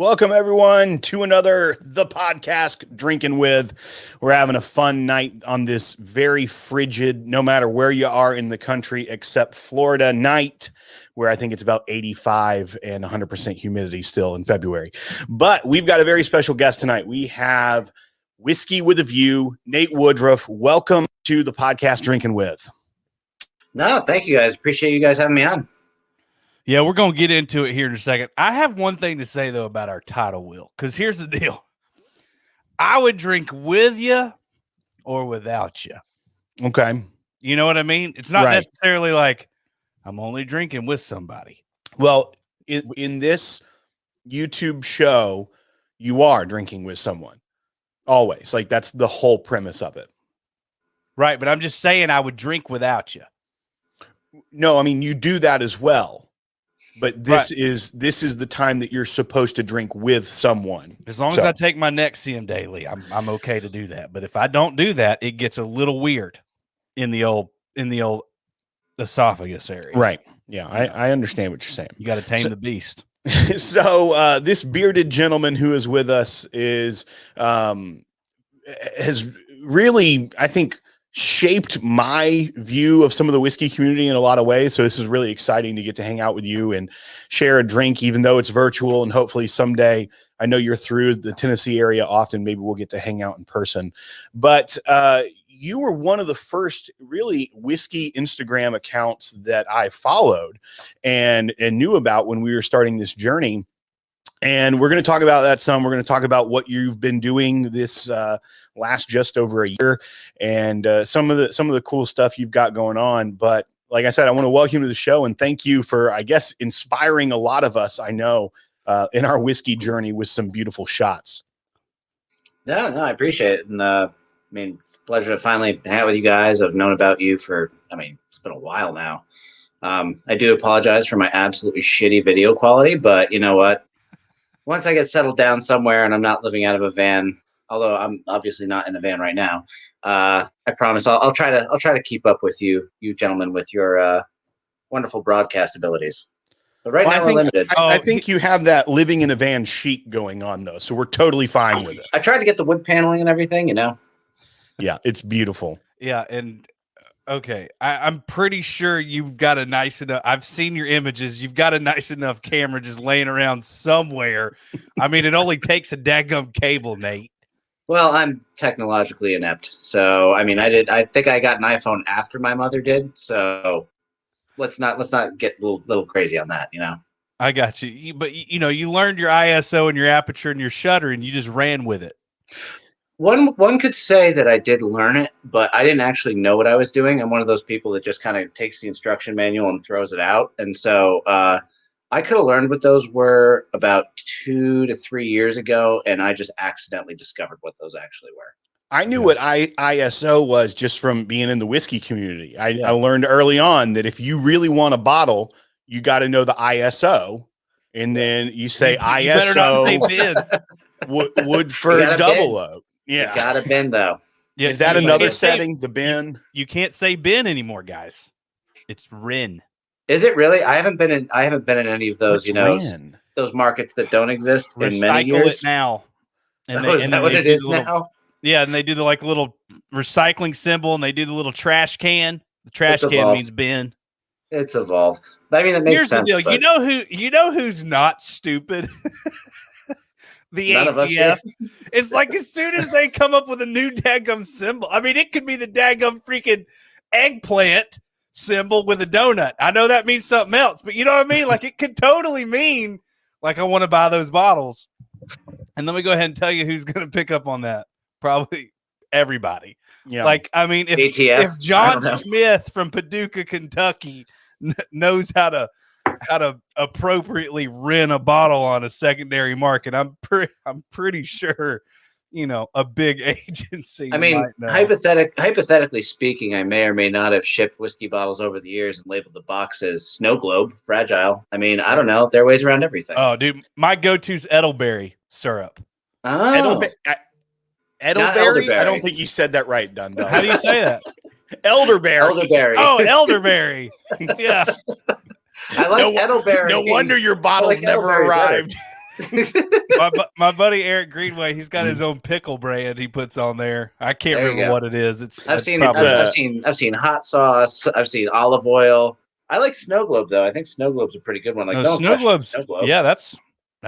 Welcome, everyone, to another The Podcast, Drinkin with. We're having a fun night on this very frigid, no matter where you are in the country, except Florida night, where I think it's about 85 and 100% humidity still in February. But we've got a very special guest tonight. We have Whisky with a View, Nate Woodruff. Welcome to The Podcast, Drinkin with. No, thank you, guys. Appreciate you guys having me on. Yeah, we're going to get into it here in a second. I have one thing to say, though, about our title wheel, because here's the deal. I would drink with you or without you. Okay. You know what I mean? It's not Right. necessarily like I'm only drinking with somebody. Well, in this YouTube show, you are drinking with someone. Always. Like, that's the whole premise of it. Right, but I'm just saying I would drink without you. No, I mean, you do that as well. But this Right. is the time that you're supposed to drink with someone. As long as I take my Nexium daily, I'm okay to do that. But if I don't do that, it gets a little weird in the old esophagus area. Right. Yeah, I understand what you're saying. You got to tame the beast. So this bearded gentleman who is with us has really, I think, shaped my view of some of the whiskey community in a lot of ways. So this is really exciting to get to hang out with you and share a drink, even though it's virtual. And hopefully someday, I know you're through the Tennessee area often, maybe we'll get to hang out in person. But you were one of the first really whiskey Instagram accounts that I followed and knew about when we were starting this journey. And we're going to talk about that some. We're going to talk about what you've been doing this last just over a year and some of the cool stuff you've got going on. But like I said, I want to welcome you to the show and thank you for, I guess, inspiring a lot of us, I know, in our whiskey journey with some beautiful shots. No, I appreciate it. And it's a pleasure to finally hang out with you guys. I've known about you for, it's been a while now. I do apologize for my absolutely shitty video quality, but you know what? Once I get settled down somewhere and I'm not living out of a van, although I'm obviously not in a van right now, I promise I'll try to keep up with you gentlemen, with your wonderful broadcast abilities. But right now we're limited. I think you have that living in a van chic going on though, so we're totally fine with it. I tried to get the wood paneling and everything, Yeah, it's beautiful. Yeah, and okay, I'm pretty sure you've got a nice enough. I've seen your images. You've got a nice enough camera just laying around somewhere. It only takes a daggum cable, Nate. Well, I'm technologically inept, so I think I got an iPhone after my mother did. So let's not get a little crazy on that, I got you. But you learned your ISO and your aperture and your shutter, and you just ran with it. One could say that I did learn it, but I didn't actually know what I was doing. I'm one of those people that just kind of takes the instruction manual and throws it out. And so I could have learned what those were about 2 to 3 years ago, and I just accidentally discovered what those actually were. I knew what ISO was just from being in the whiskey community. I learned early on that if you really want a bottle, you got to know the ISO, and then you say ISO Woodford double O. Yeah, you got a bin though. Yeah, is that another setting? The bin. You can't say bin anymore, guys. It's Rin. Is it really? I haven't been in any of those. What's those markets that don't exist Recycle in many years. It now. And is that what it is now? Yeah, and they do the little recycling symbol, and they do the little trash can. The trash can means bin. It's evolved. It makes Here's sense. Here's the deal. You know who's not stupid? The None of us ATF. It's like as soon as they come up with a new daggum symbol, it could be the daggum freaking eggplant symbol with a donut. I know that means something else, but you know what I mean? Like it could totally mean like I want to buy those bottles. And let me go ahead and tell you who's going to pick up on that. Probably everybody. Yeah. If John Smith from Paducah, Kentucky knows how to appropriately rent a bottle on a secondary market, I'm pretty sure a big agency. Hypothetically speaking, I may or may not have shipped whiskey bottles over the years and labeled the box as Snow Globe, fragile. I don't know. There are ways around everything. Oh, dude, my go-to's Edelberry syrup. Oh, Edelberry? I don't think you said that right, Dundee. How do you say that? Elderberry. Oh, elderberry. Yeah. I like Edelberry. No wonder your bottles never arrived. my buddy Eric Greenway, he's got his own pickle brand he puts on there. I can't There you remember go. what it is. I've seen probably- I've seen hot sauce. I've seen olive oil. I like snow globe though. I think snow globe's a pretty good one. Like No, don't snow question globes. snow globe. Yeah, that's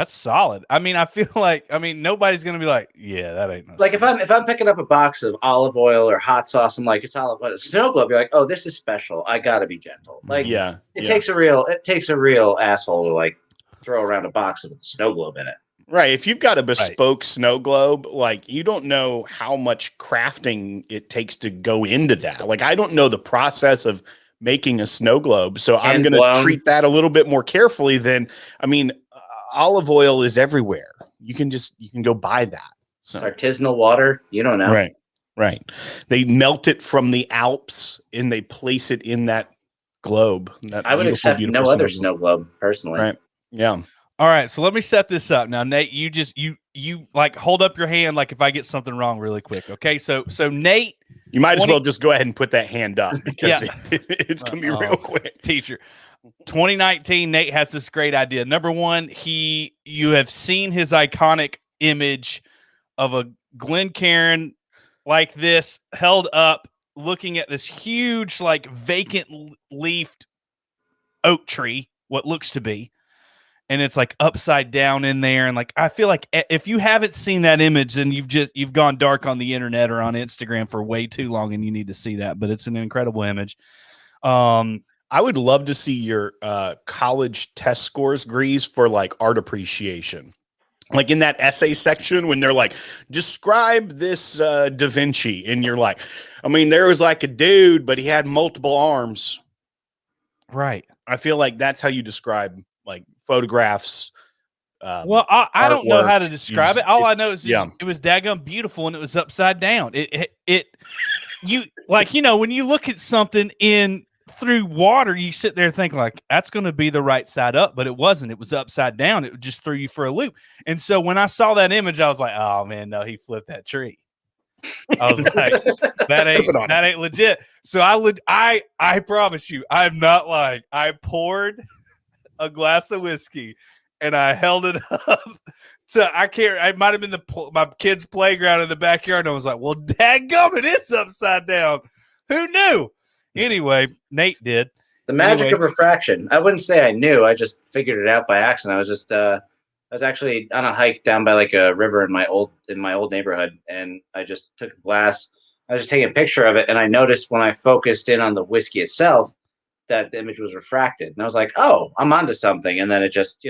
solid. I mean, I feel like nobody's gonna be like, yeah, that ain't no Like snow. if I'm picking up a box of olive oil or hot sauce, I'm like, it's olive oil. Snow globe, you're like, oh, this is special. I gotta be gentle. Like it takes a real asshole to like throw around a box with a snow globe in it. Right. If you've got a bespoke snow globe, like you don't know how much crafting it takes to go into that. Like I don't know the process of making a snow globe. So I'm going to treat that a little bit more carefully than, olive oil is everywhere. You can go buy that. So artisanal water, you don't know. Right. They melt it from the Alps and they place it in that globe. I would accept no other snow globe personally. Right. Yeah. All right, so let me set this up now, Nate. You like hold up your hand, like if I get something wrong, really quick. Okay, so Nate, you might as well just go ahead and put that hand up because it's gonna be real quick. Teacher, 2019, Nate has this great idea. Number one, you have seen his iconic image of a Glencairn like this held up, looking at this huge, like vacant leafed oak tree, what looks to be. And it's like upside down in there. And like, I feel like if you haven't seen that image, then you've gone dark on the internet or on Instagram for way too long and you need to see that, but it's an incredible image. I would love to see your college test scores, Grease, for like art appreciation. Like in that essay section when they're like, describe this Da Vinci. And you're like, there was like a dude, but he had multiple arms. Right. I feel like that's how you describe like photographs. Well, I don't know how to describe it. All I know is it was daggum beautiful and it was upside down. You like, when you look at something through water, you sit there and think like that's going to be the right side up, but it wasn't. It was upside down. It just threw you for a loop. And so when I saw that image, I was like, oh man, no, he flipped that tree. I was like, that ain't legit. So I promise you, I'm not lying. I poured a glass of whiskey and I held it up to it might have been my kid's playground in the backyard. And I was like, well, dadgum, it is upside down. Who knew? Anyway, Nate did. The magic of refraction. I wouldn't say I knew. I just figured it out by accident. I was actually on a hike down by like a river in my old neighborhood, and I just took a glass. I was just taking a picture of it, and I noticed when I focused in on the whiskey itself that the image was refracted, and I was like, "Oh, I'm onto something." And then it just,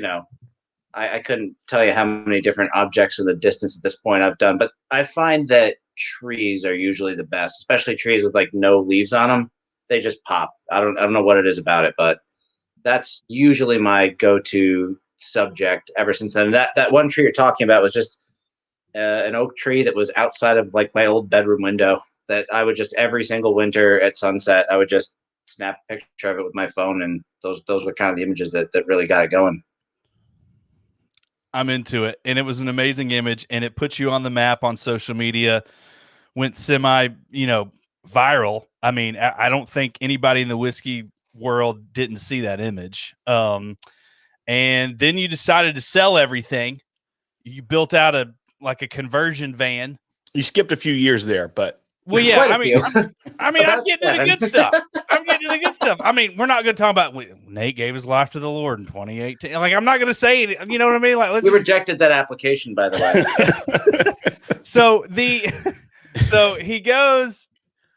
I couldn't tell you how many different objects in the distance at this point I've done, but I find that trees are usually the best, especially trees with like no leaves on them. They just pop. I don't know what it is about it, but that's usually my go-to subject ever since then. That one tree you're talking about was just an oak tree that was outside of like my old bedroom window that I would just every single winter at sunset, I would just snap a picture of it with my phone. And those were kind of the images that really got it going. I'm into it. And it was an amazing image and it puts you on the map on social media, went semi, viral. I don't think anybody in the whiskey world didn't see that image. And then you decided to sell everything. You built out a conversion van. You skipped a few years there, but well, yeah. I'm getting to the good stuff. We're not going to talk about Nate gave his life to the Lord in 2018. Like, I'm not going to say it. You know what I mean? Like, we rejected that application, by the way. So he goes.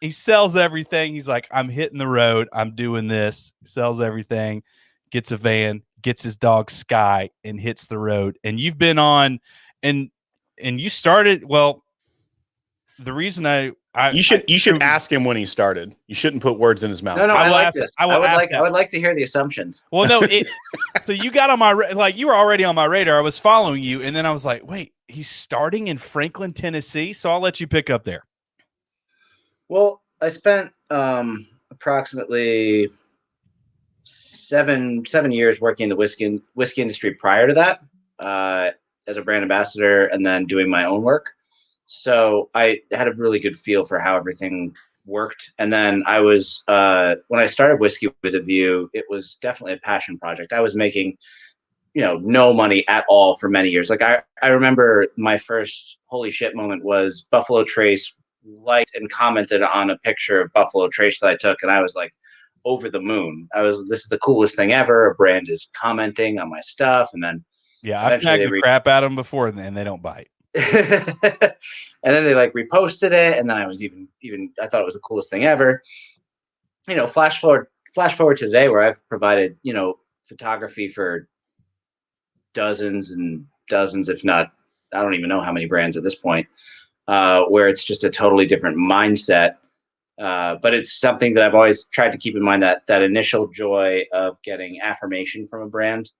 He sells everything. He's like, I'm hitting the road. I'm doing this. Sells everything. Gets a van. Gets his dog Sky and hits the road. And you've been on, and you started. Well, the reason you should ask him when he started. You shouldn't put words in his mouth. No, I like this. I would like to hear the assumptions. Well, no. So you got on my you were already on my radar. I was following you, and then I was like, wait, he's starting in Franklin, Tennessee. So I'll let you pick up there. Well, I spent approximately seven years working in the whiskey industry prior to that, as a brand ambassador, and then doing my own work. So I had a really good feel for how everything worked. And then I was when I started Whiskey with a View, it was definitely a passion project. I was making no money at all for many years. Like I remember my first holy shit moment was Buffalo Trace liked and commented on a picture of Buffalo Trace that I took, and I was like over the moon. This is the coolest thing ever. A brand is commenting on my stuff, and then I've snagged the crap out of them before, and they don't bite. And then they like reposted it, and then I was even I thought it was the coolest thing ever. Flash forward to today, where I've provided photography for dozens and dozens, if not, I don't even know how many brands at this point, where it's just a totally different mindset. But it's something that I've always tried to keep in mind, that initial joy of getting affirmation from a brand.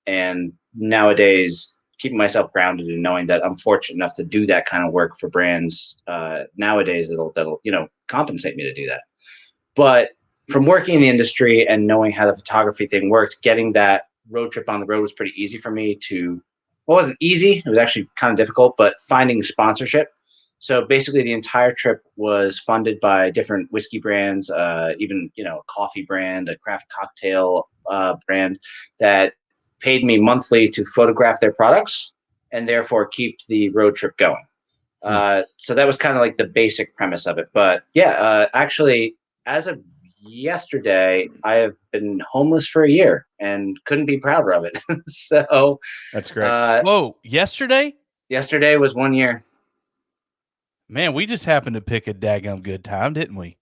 And nowadays, keeping myself grounded and knowing that I'm fortunate enough to do that kind of work for brands nowadays, that'll compensate me to do that. But from working in the industry and knowing how the photography thing worked, getting that road trip on the road was pretty easy for me to. Well, it wasn't easy. It was actually kind of difficult, but finding sponsorship. So basically, the entire trip was funded by different whiskey brands, even a coffee brand, a craft cocktail brand that paid me monthly to photograph their products and therefore keep the road trip going. So that was kind of like the basic premise of it. But yeah, actually, as of yesterday, I have been homeless for a year and couldn't be prouder of it. So that's great. Whoa, yesterday? Yesterday was 1 year. Man, we just happened to pick a daggum good time, didn't we?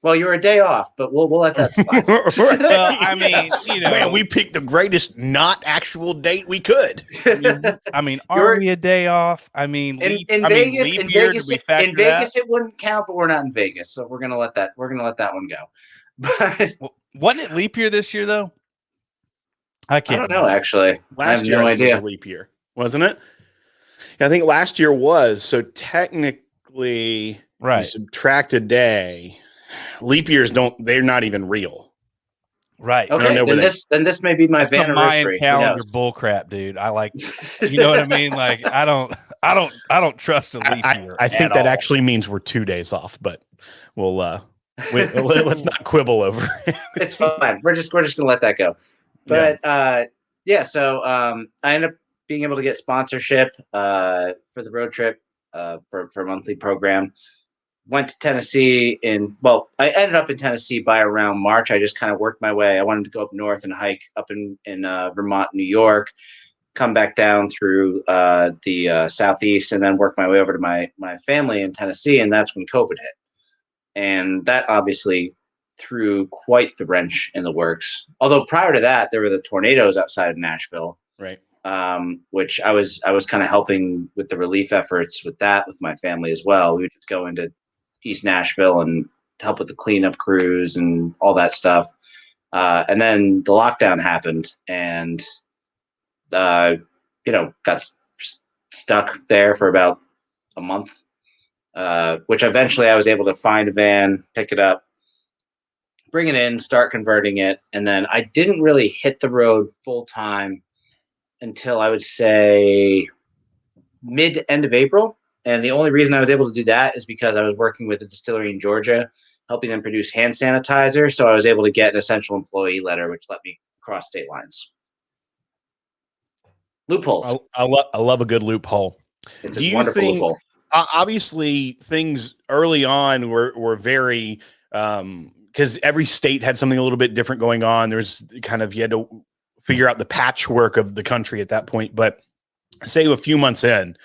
Well, you were a day off, but we'll let that slide. Well, I mean, man, we picked the greatest not actual date we could. I mean, are we a day off? I mean, in Vegas, it wouldn't count, but we're not in Vegas, so we're gonna let that one go. But wasn't it leap year this year though? I don't know. Actually, last year no idea. Was a leap year, wasn't it? I think last year was. So technically, right? You subtract a day. Leap years they're not even real. Right. Okay. Then this may be my anniversary. Mayan calendar bullcrap, dude. I like, you know what I mean? Like, I don't trust a leap year. I think that actually means we're 2 days off, but we'll let's not quibble over it. It's fine. We're just gonna let that go. But yeah. So I ended up being able to get sponsorship for the road trip for a monthly program. Went to Tennessee I ended up in Tennessee by around March. I just kind of worked my way. I wanted to go up north and hike up in Vermont, New York, come back down through the southeast, and then work my way over to my family in Tennessee. And that's when COVID hit. And that obviously threw quite the wrench in the works. Although prior to that, there were the tornadoes outside of Nashville. Right. Which I was kind of helping with the relief efforts with my family as well. We would just go into East Nashville and help with the cleanup crews and all that stuff. And then the lockdown happened, and got stuck there for about a month. Which eventually I was able to find a van, pick it up, bring it in, start converting it, and then I didn't really hit the road full time until I would say mid to end of April. And the only reason I was able to do that is because I was working with a distillery in Georgia, helping them produce hand sanitizer. So I was able to get an essential employee letter, which let me cross state lines. Loopholes. I love a good loophole. It's a wonderful loophole. Obviously, things early on were very because every state had something a little bit different going on. There's you had to figure out the patchwork of the country at that point. But say a few months in,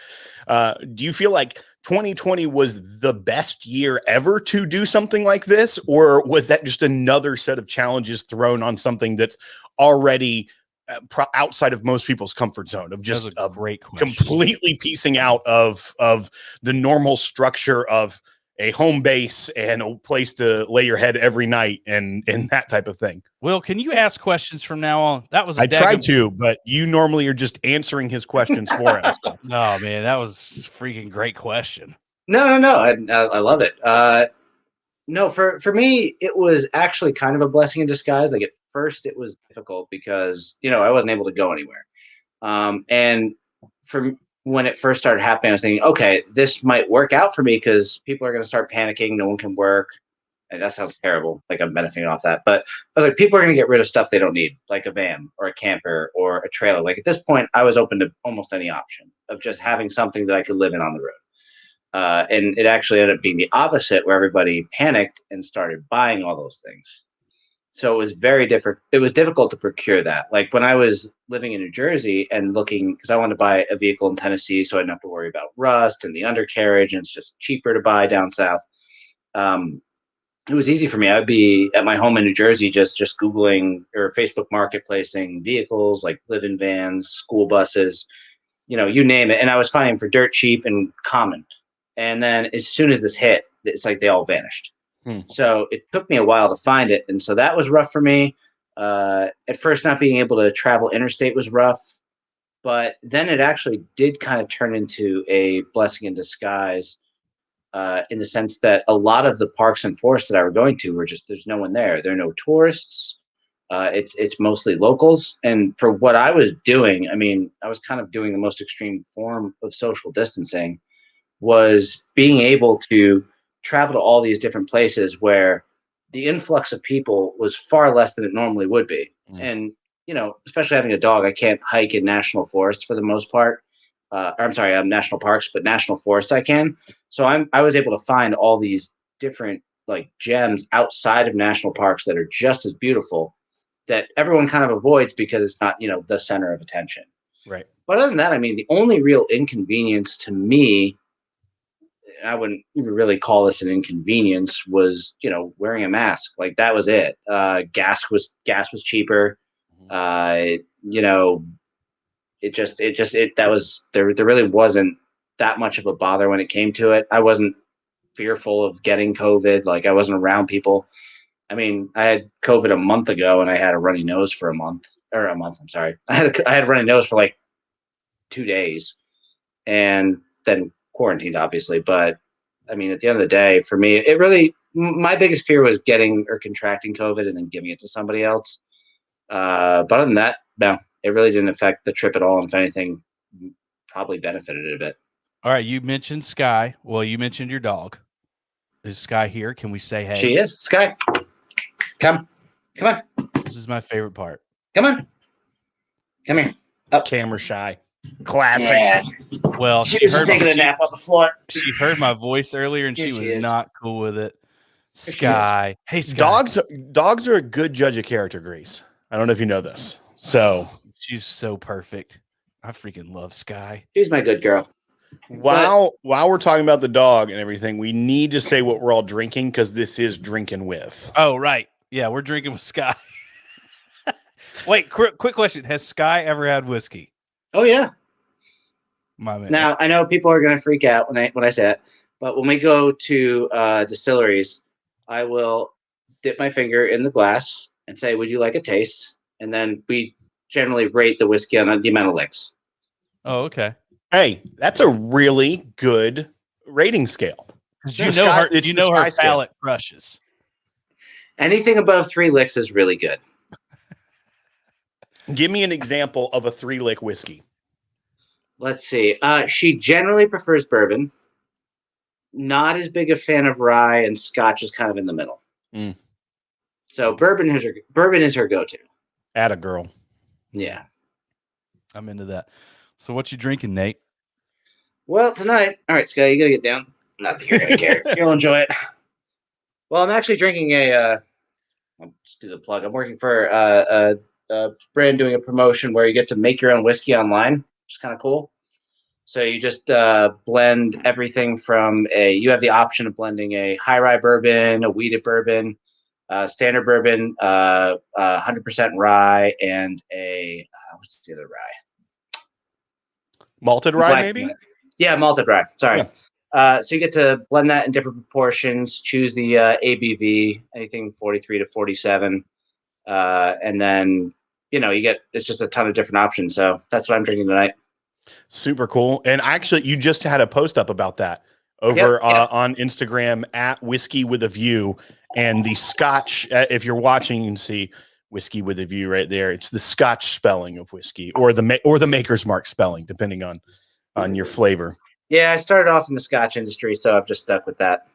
do you feel like 2020 was the best year ever to do something like this? Or was that just another set of challenges thrown on something that's already outside of most people's comfort zone of just a great question. Completely piecing out of the normal structure of a home base and a place to lay your head every night and that type of thing? Will, can you ask questions from now on? That was I tried to, but you normally are just answering his questions for him. So. No, man, that was a freaking great question. No. I love it. No, for me, it was actually kind of a blessing in disguise. Like at first it was difficult because, I wasn't able to go anywhere. And from when it first started happening, I was thinking, okay, this might work out for me because people are going to start panicking. No one can work. And that sounds terrible. Like I'm benefiting off that. But I was like, people are going to get rid of stuff they don't need, like a van or a camper or a trailer. Like at this point, I was open to almost any option of just having something that I could live in on the road. And it actually ended up being the opposite, where everybody panicked and started buying all those things. So it was very different. It was difficult to procure that. Like when I was living in New Jersey and looking, because I wanted to buy a vehicle in Tennessee, so I didn't have to worry about rust and the undercarriage, and it's just cheaper to buy down south. It was easy for me. I'd be at my home in New Jersey, just Googling or Facebook marketplacing vehicles like live-in vans, school buses, you name it. And I was finding for dirt cheap and common. And then as soon as this hit, it's like they all vanished. So it took me a while to find it. And so that was rough for me. At first, not being able to travel interstate was rough. But then it actually did kind of turn into a blessing in disguise. In the sense that a lot of the parks and forests that I were going to were just, there's no one there. There are no tourists. It's mostly locals. And for what I was doing, I mean, I was kind of doing the most extreme form of social distancing, was being able to travel to all these different places where the influx of people was far less than it normally would be. And, especially having a dog, I can't hike in national forests for the most part. National parks, but national forests I can. So I was able to find all these different like gems outside of national parks that are just as beautiful, that everyone kind of avoids because it's not, the center of attention. Right. But other than that, I mean, the only real inconvenience to me, I wouldn't even really call this an inconvenience, was, wearing a mask. Like that was it. Gas was cheaper. There really wasn't that much of a bother when it came to it. I wasn't fearful of getting COVID. Like I wasn't around people. I mean, I had COVID a month ago and I had a runny nose for a month. I'm sorry. I had a runny nose for like 2 days and then quarantined, obviously. But I mean, at the end of the day, for me, my biggest fear was getting or contracting COVID and then giving it to somebody else. But other than that, no. It really didn't affect the trip at all. And if anything, probably benefited it a bit. All right. You mentioned Sky. Well, you mentioned your dog. Is Sky here? Can we say hey? She is. Sky, come on. This is my favorite part. Come here. Up. Camera shy. Classic. Yeah. Well, she was taking a nap on the floor. She heard my voice earlier and she was not cool with it. Sky. Hey, Sky. Dogs are a good judge of character, Grace. I don't know if you know this. So she's so perfect. I freaking love Sky. She's my good girl. While we're talking about the dog and everything, we need to say what we're all drinking, because this is Drinking With. Oh, right. Yeah, we're drinking with Sky. Wait, quick question. Has Sky ever had whiskey? Oh, yeah. My man. Now, I know people are going to freak out when I say it, but when we go to distilleries, I will dip my finger in the glass and say, would you like a taste? And then we generally rate the whiskey on the amount of licks. Oh, okay. Hey, that's a really good rating scale. You know her palate crushes. Anything above 3 licks is really good. Give me an example of a 3-lick whiskey. Let's see. She generally prefers bourbon. Not as big a fan of rye, and Scotch is kind of in the middle. So bourbon is her go-to. Atta girl. Yeah. I'm into that. So what you drinking, Nate? Well, tonight, all right, Scott, you gotta get down. Not that you're gonna care. You'll enjoy it. Well, I'm actually drinking I'll just do the plug. I'm working for a brand doing a promotion where you get to make your own whiskey online, which is kind of cool. So you just blend everything from you have the option of blending a high rye bourbon, a wheated bourbon, standard bourbon, 100% rye, and what's the other rye? Malted rye, maybe? Yeah, malted rye. Sorry. Yeah. So you get to blend that in different proportions, choose the ABV, anything 43 to 47. And then, it's just a ton of different options. So that's what I'm drinking tonight. Super cool. And actually, you just had a post up about that over on Instagram at Whisky with a View. And the Scotch, if you're watching, you can see Whisky with a View right there. It's the Scotch spelling of whiskey, or the Maker's Mark spelling, depending on your flavor. Yeah, I started off in the Scotch industry, so I've just stuck with that.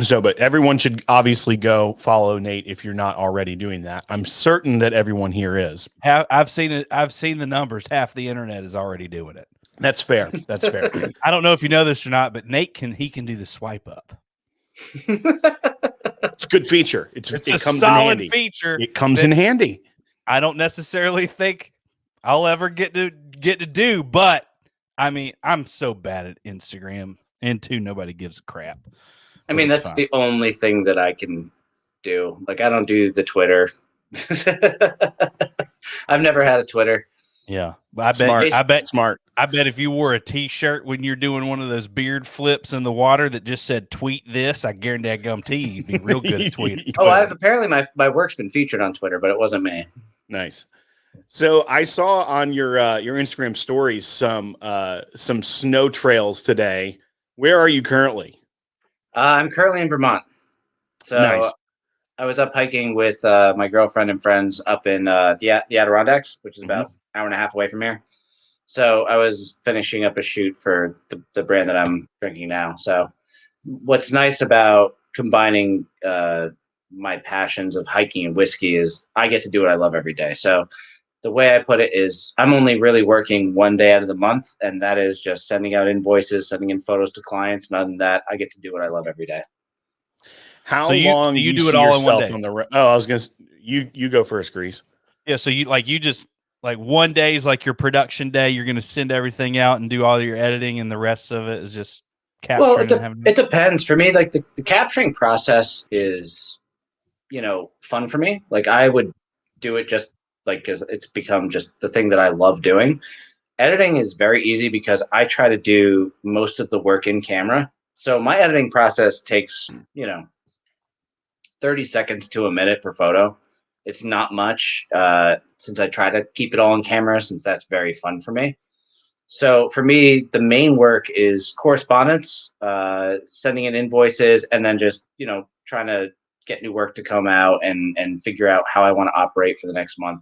So, but everyone should obviously go follow Nate if you're not already doing that. I'm certain that everyone here is. I've seen it. I've seen the numbers. Half the internet is already doing it. That's fair. That's fair. I don't know if you know this or not, but Nate can do the swipe up. It's a good feature. It a comes solid in handy. feature. It comes in handy. I don't necessarily think I'll ever get to do, but I mean, I'm so bad at Instagram, and two, nobody gives a crap. I mean, that's the only thing that I can do. Like, I don't do the Twitter. I've never had a Twitter. Yeah, Smart. I bet if you wore a T-shirt when you're doing one of those beard flips in the water that just said "tweet this," I guarantee you'd be real good at tweeting. Oh, apparently my work's been featured on Twitter, but it wasn't me. Nice. So I saw on your Instagram stories some snow trails today. Where are you currently? I'm currently in Vermont. So nice. I was up hiking with my girlfriend and friends up in the Adirondacks, which is about an hour and a half away from here. So I was finishing up a shoot for the brand that I'm drinking now. So what's nice about combining my passions of hiking and whiskey is I get to do what I love every day. So the way I put it is I'm only really working one day out of the month, and that is just sending out invoices, sending in photos to clients. And other than that, I get to do what I love every day. How long do you do it all in one day? I was going to, you go first, Grease. Yeah. So you just one day is like your production day. You're going to send everything out and do all your editing, and the rest of it is just capturing. Well, it depends. For me, like the capturing process is, fun for me. Like I would do it just because it's become just the thing that I love doing. Editing is very easy because I try to do most of the work in camera. So my editing process takes, 30 seconds to a minute per photo. It's not much since I try to keep it all on camera, since that's very fun for me. So for me, the main work is correspondence, sending in invoices, and then just, trying to get new work to come out and figure out how I want to operate for the next month.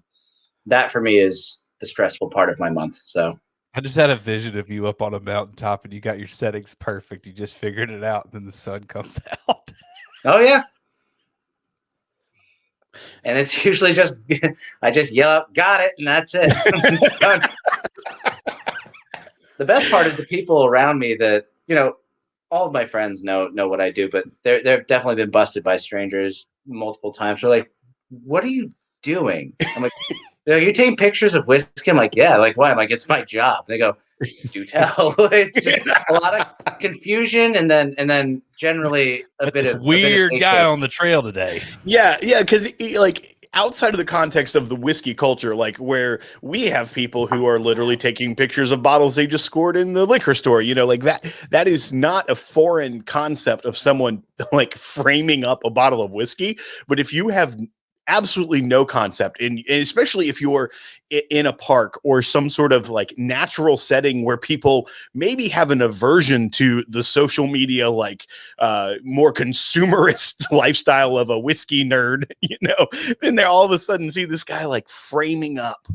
That for me is the stressful part of my month. So I just had a vision of you up on a mountaintop and you got your settings perfect. You just figured it out, and then the sun comes out. Oh yeah. And it's usually just, I just yell up, got it. And that's it. The best part is the people around me that, all of my friends know what I do, but they've definitely been busted by strangers multiple times. They're like, what are you doing? I'm like, you taking pictures of whiskey? I'm like, yeah. Like, why? I'm like, it's my job. They go, do tell. It's just a lot of confusion, and then generally a bit of weird guy on the trail today. Yeah, because outside of the context of the whiskey culture, like where we have people who are literally taking pictures of bottles they just scored in the liquor store, like that is not a foreign concept of someone like framing up a bottle of whiskey. But if you have absolutely no concept, and especially if you're in a park or some sort of like natural setting where people maybe have an aversion to the social media, more consumerist lifestyle of a whiskey nerd, then they all of a sudden see this guy like framing up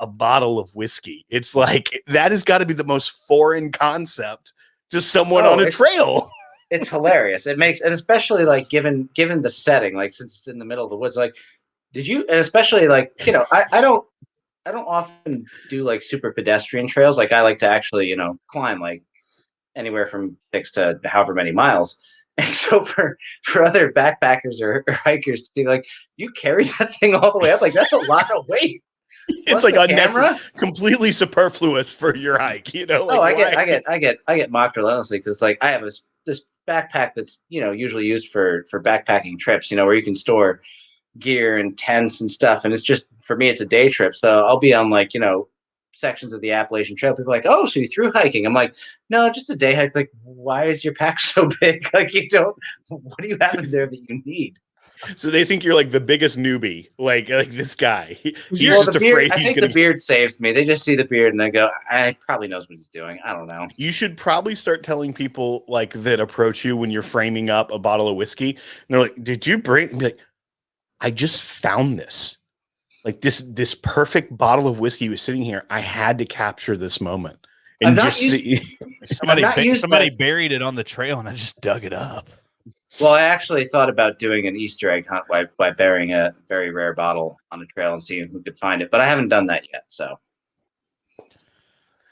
a bottle of whiskey. It's like, that has got to be the most foreign concept to someone on a trail. It's hilarious. It makes, and especially like given the setting, like since it's in the middle of the woods, like and especially like, I don't often do like super pedestrian trails. Like I like to actually, climb like anywhere from 6 to however many miles. And so for other backpackers or hikers to be like, you carry that thing all the way up, like that's a lot of weight. It's like unnecessary, completely superfluous for your hike, I get mocked relentlessly because like I have this backpack that's usually used for backpacking trips, where you can store gear and tents and stuff, and it's just, for me, it's a day trip. So I'll be on like sections of the Appalachian Trail. People are like, oh, so you through hiking? I'm like, no, just a day hike. Like, why is your pack so big? Like, what do you have in there that you need? So they think you're like the biggest newbie, like this guy. He's just afraid. I think the beard saves me. They just see the beard and they go, I probably knows what he's doing. I don't know. You should probably start telling people like that approach you when you're framing up a bottle of whiskey. And they're like, did you bring? And be like, I just found this. Like this perfect bottle of whiskey was sitting here. I had to capture this moment. And somebody buried it on the trail and I just dug it up. Well, I actually thought about doing an Easter egg hunt by burying a very rare bottle on a trail and seeing who could find it, but I haven't done that yet. So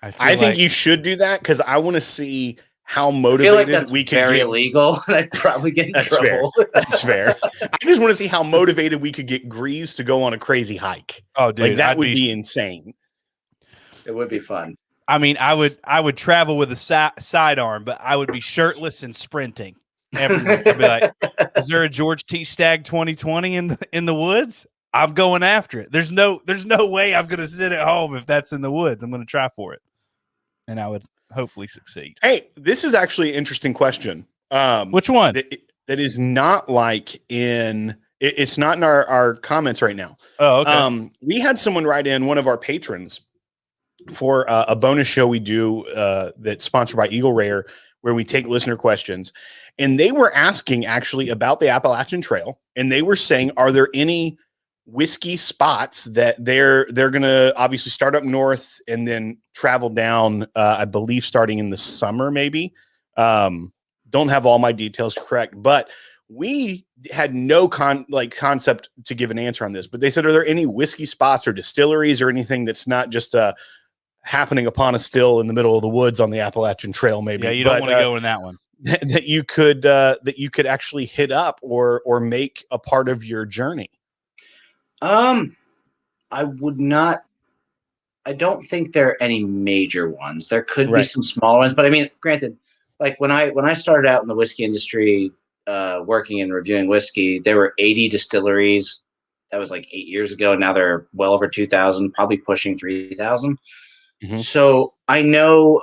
I think you should do that because I want to see how I feel motivated like that's we could very get. illegal, and I'd probably get in That's trouble. That's fair. I just want to see how motivated we could get Greaves to go on a crazy hike. Oh, dude, like that would be insane. It would be fun. I mean, I would travel with a sidearm, but I would be shirtless and sprinting everywhere. I'd be like, "Is there a George T. Stagg 2020 in the woods? I'm going after it. There's no way I'm going to sit at home if that's in the woods. I'm going to try for it, and I would hopefully succeed." Hey, this is actually an interesting question. Which one? That is not like in. It's not in our comments right now. Oh, okay. We had someone write in, one of our patrons, for a bonus show we do that's sponsored by Eagle Rare, where we take listener questions. And they were asking actually about the Appalachian Trail. And they were saying, are there any whiskey spots that they're going to obviously start up north and then travel down, I believe starting in the summer, maybe. Don't have all my details correct, but we had no concept to give an answer on this. But they said, are there any whiskey spots or distilleries or anything that's not just happening upon a still in the middle of the woods on the Appalachian Trail? Maybe. Yeah, you don't want to go in that one. That you could actually hit up or make a part of your journey. I would not. I don't think there are any major ones. There could be some smaller ones, but I mean, granted, like when I started out in the whiskey industry, working and reviewing whiskey, there were 80 distilleries. That was like 8 years ago. Now they're well over 2,000, probably pushing 3,000. Mm-hmm. So I know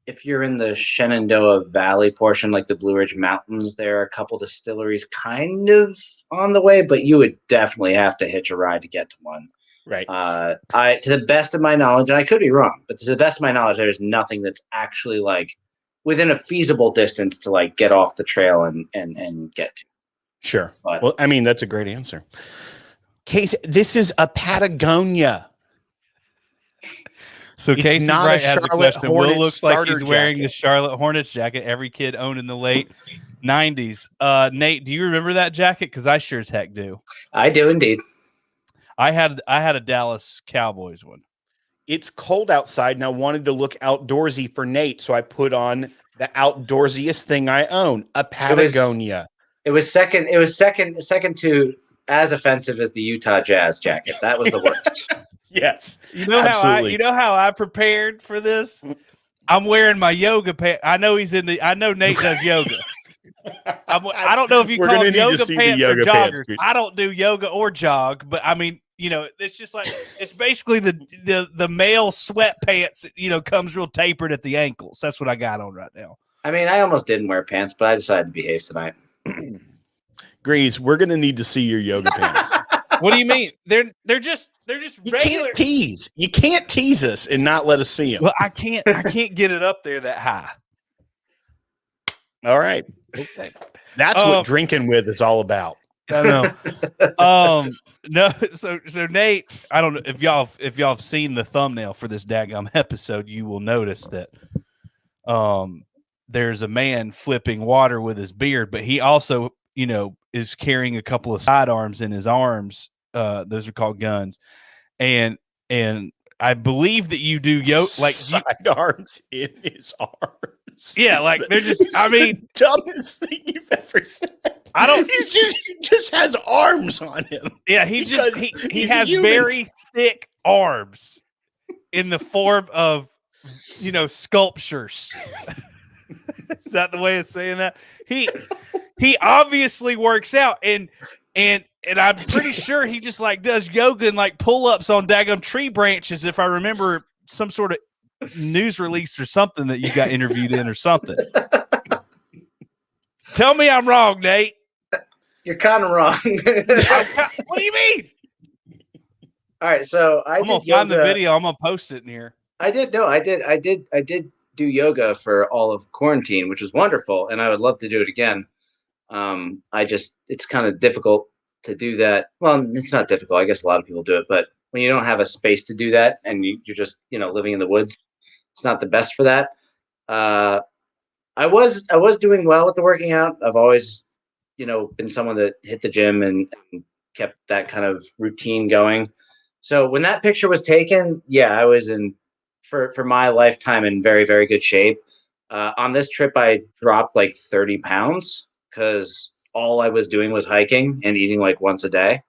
if you're in the Shenandoah Valley portion, like the Blue Ridge Mountains, there are a couple distilleries kind of on the way, but you would definitely have to hitch a ride to get to one. Right. To the best of my knowledge, and I could be wrong, but to the best of my knowledge, there's nothing that's actually like within a feasible distance to like get off the trail and get to. Sure. Well, I mean, that's a great answer. Casey, this is a Patagonia. So it's Casey not Bright a has Charlotte a question. Hornets Will looks like he's wearing jacket. the Charlotte Hornets jacket every kid owned in the late 90s. Nate, do you remember that jacket? Because I sure as heck do. I do indeed. I had a Dallas Cowboys one. It's cold outside, and I wanted to look outdoorsy for Nate, so I put on the outdoorsiest thing I own, a Patagonia. It was second to as offensive as the Utah Jazz jacket. That was the worst. Yes. You know how I prepared for this? I'm wearing my yoga pants. I know Nate does yoga. I don't know if you call them yoga pants or joggers. I don't do yoga or jog, but I mean, it's just like it's basically the male sweatpants, comes real tapered at the ankles. That's what I got on right now. I mean, I almost didn't wear pants, but I decided to behave tonight. Grease, we're gonna need to see your yoga pants. What do you mean? They're just you regular. Can't tease. You can't tease us and not let us see them. Well, I can't get it up there that high. All right. Okay. That's what drinking with is all about. I know. No. So Nate, I don't know if y'all have seen the thumbnail for this daggum episode, you will notice that there's a man flipping water with his beard, but he also, is carrying a couple of sidearms in his arms. Those are called guns. And I believe that you do sidearms in his arms. Yeah, like they're just dumbest thing you've ever said. He just has arms on him. Yeah, he has very thick arms in the form of sculptures. Is that the way of saying that? He obviously works out and I'm pretty sure he just like does yoga and like pull-ups on daggum tree branches, if I remember some sort of news release or something that you got interviewed in or something. Tell me I'm wrong, Nate. You're kind of wrong. What do you mean? All right, so I'm gonna find the video. I'm gonna post it in here. I did do yoga for all of quarantine, which was wonderful, and I would love to do it again. It's kind of difficult to do that. Well, it's not difficult. I guess a lot of people do it, but when you don't have a space to do that and you're just, living in the woods, it's not the best for that. I was doing well with the working out. I've always, been someone that hit the gym and kept that kind of routine going. So when that picture was taken, yeah, I was in for my lifetime in very, very good shape. On this trip, I dropped like 30 pounds because all I was doing was hiking and eating like once a day.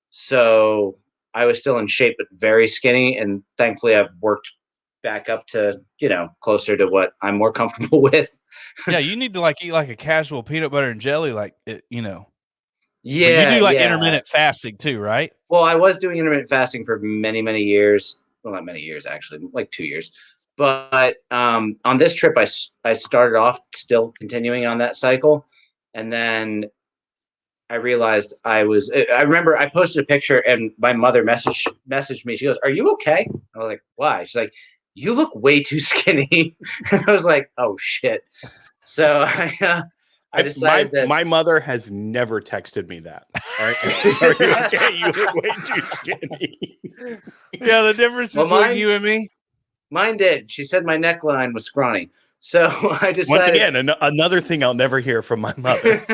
So I was still in shape, but very skinny. And thankfully, I've worked back up to, closer to what I'm more comfortable with. Yeah, you need to like eat like a casual peanut butter and jelly, like it, But you Yeah, do like yeah. intermittent fasting too, right? Well, I was doing intermittent fasting for many, many years. Well, not many years, actually, like 2 years. But on this trip, I started off still continuing on that cycle. And then I realized I remember I posted a picture and my mother messaged me. She goes, "Are you okay?" I was like, "Why?" She's like, "You look way too skinny." And I was like, "Oh shit." So I My decided that my mother has never texted me that. All right. Are you okay? You look way too skinny. Yeah, the difference well, between you and me. mine did. She said my neckline was scrawny. So I Once decided. again, another thing I'll never hear from my mother.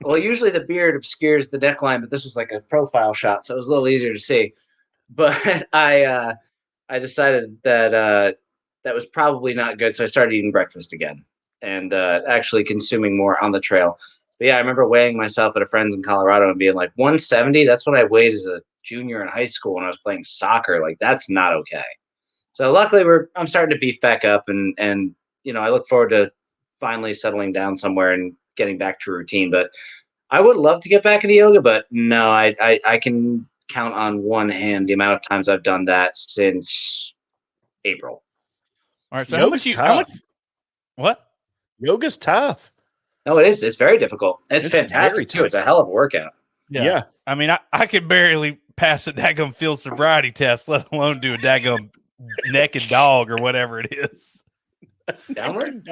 Well, usually the beard obscures the neckline, but this was like a profile shot, so it was a little easier to see. But I decided that that was probably not good, so I started eating breakfast again and actually consuming more on the trail. But yeah, I remember weighing myself at a friend's in Colorado and being like 170. That's what I weighed as a junior in high school when I was playing soccer. Like that's not okay. So luckily, I'm starting to beef back up, and I look forward to finally settling down somewhere and getting back to routine. But I would love to get back into yoga, but no, I can count on one hand the amount of times I've done that since April. All right, so Yoga's how much tough. what? Yoga's tough. No, it is. It's very difficult. It's It's very fantastic too. tough. It's a hell of a workout. Yeah. I mean, I could barely pass a daggum field sobriety test, let alone do a daggum naked dog or whatever it is. Downward?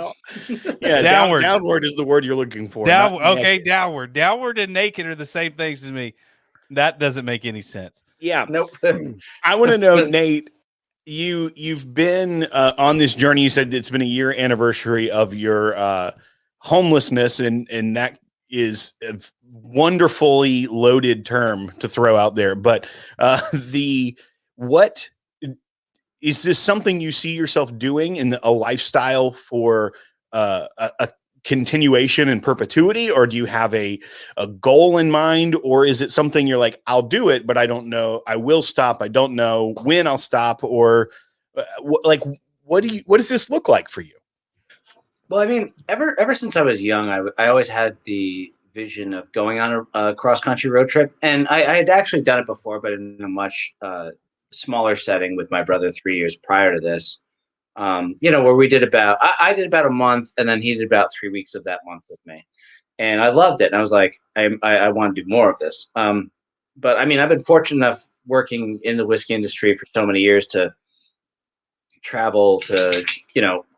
Yeah, Downward. downward is the word you're looking for. Downward. not Okay, naked. downward. Downward and naked are the same things as me. That doesn't make any sense. Yeah. Nope. I want to know, Nate, you've been on this journey. You said it's been a year anniversary of your homelessness, and that is a wonderfully loaded term to throw out there. But what is this something you see yourself doing in a lifestyle for a continuation and perpetuity, or do you have a goal in mind, or is it something you're like, I'll do it, but I don't know, I will stop, I don't know when I'll stop, or what does this look like for you? Well, I mean, ever since I was young, I always had the vision of going on a cross country road trip, and I had actually done it before, but in a much smaller setting with my brother 3 years prior to this. Where we did I did about a month, and then he did about 3 weeks of that month with me, and I loved it. And I was like, I want to do more of this. But I mean, I've been fortunate enough working in the whiskey industry for so many years to travel to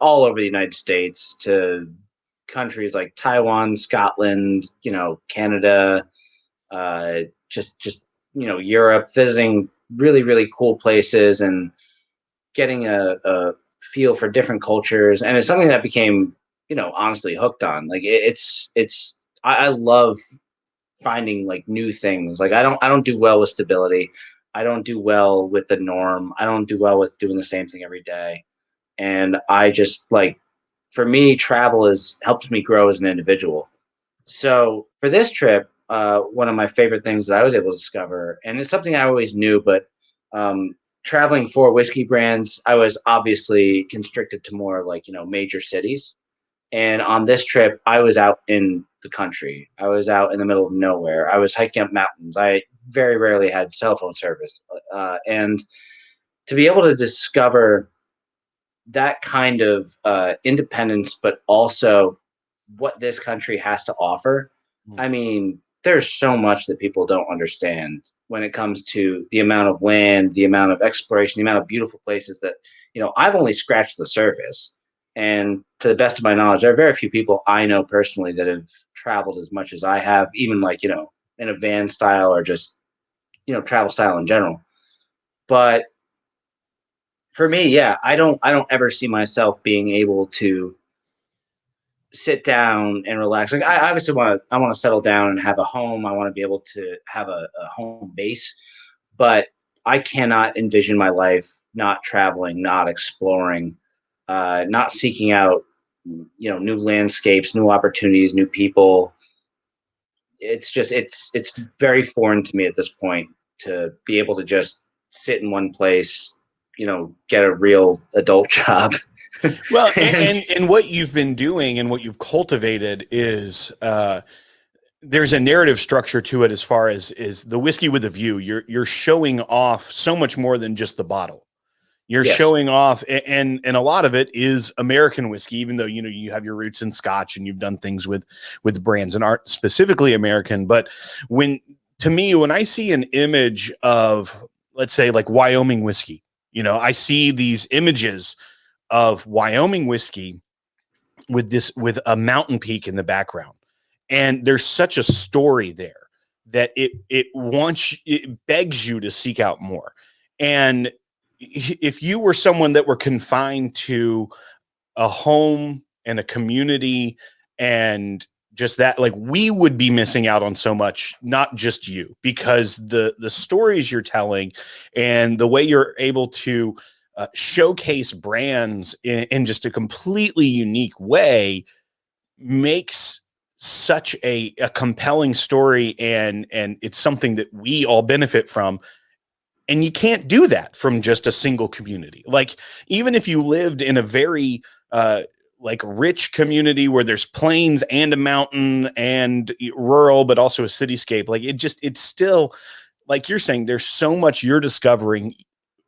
all over the United States, to countries like Taiwan, Scotland, Canada, just Europe, visiting really, really cool places and getting a feel for different cultures. And it's something that I became honestly hooked on. Like I love finding like new things. Like I don't do well with stability. I don't do well with the norm. I don't do well with doing the same thing every day. And I just like, for me, travel has helped me grow as an individual. So for this trip, one of my favorite things that I was able to discover, and it's something I always knew, but traveling for whiskey brands, I was obviously constricted to more like, major cities. And on this trip, I was out in the country. I was out in the middle of nowhere. I was hiking up mountains. I very rarely had cell phone service. And to be able to discover that kind of independence, but also what this country has to offer. I mean, there's so much that people don't understand when it comes to the amount of land, the amount of exploration, the amount of beautiful places that, I've only scratched the surface. And to the best of my knowledge, there are very few people I know personally that have traveled as much as I have, even like, in a van style or just, travel style in general. But for me, yeah, I don't ever see myself being able to sit down and relax. Like I obviously want to settle down and have a home. I want to be able to have a home base, but I cannot envision my life not traveling, not exploring, not seeking out, new landscapes, new opportunities, new people. It's just it's very foreign to me at this point to be able to just sit in one place, get a real adult job. Well, and what you've been doing and what you've cultivated is there's a narrative structure to it as far as is the whiskey with a view. You're showing off so much more than just the bottle. You're Yes. showing off, and a lot of it is American whiskey, even though you have your roots in Scotch and you've done things with brands and aren't specifically American. But when I see an image of, let's say, like Wyoming whiskey, I see these images of Wyoming whiskey with a mountain peak in the background. And there's such a story there that it begs you to seek out more. And if you were someone that were confined to a home and a community and just that, like, we would be missing out on so much, not just you, because the stories you're telling and the way you're able to showcase brands in just a completely unique way makes such a compelling story, and it's something that we all benefit from. And you can't do that from just a single community. Like, even if you lived in a very rich community where there's plains and a mountain and rural, but also a cityscape, like it's still, like you're saying, there's so much you're discovering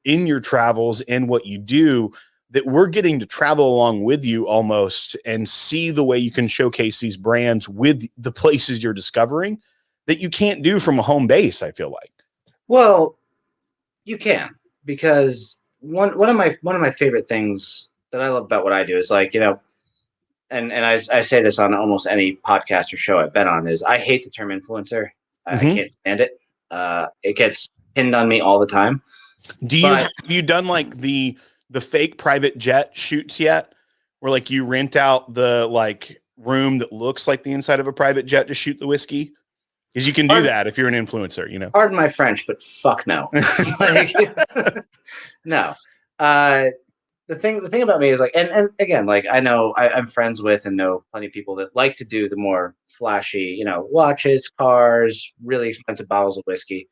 in your travels and what you do that we're getting to travel along with you almost and see the way you can showcase these brands with the places you're discovering that you can't do from a home base, I feel like. Well, you can, because one of my favorite things that I love about what I do is, like, and I say this on almost any podcast or show I've been on, is I hate the term influencer. I can't stand it. It gets pinned on me all the time. Have you done like the fake private jet shoots yet, where like you rent out the like room that looks like the inside of a private jet to shoot the whiskey? Because you can do that if you're an influencer, Pardon my French, but fuck no. No. The thing about me is, like, and again, like, I know I'm friends with and know plenty of people that like to do the more flashy, watches, cars, really expensive bottles of whiskey,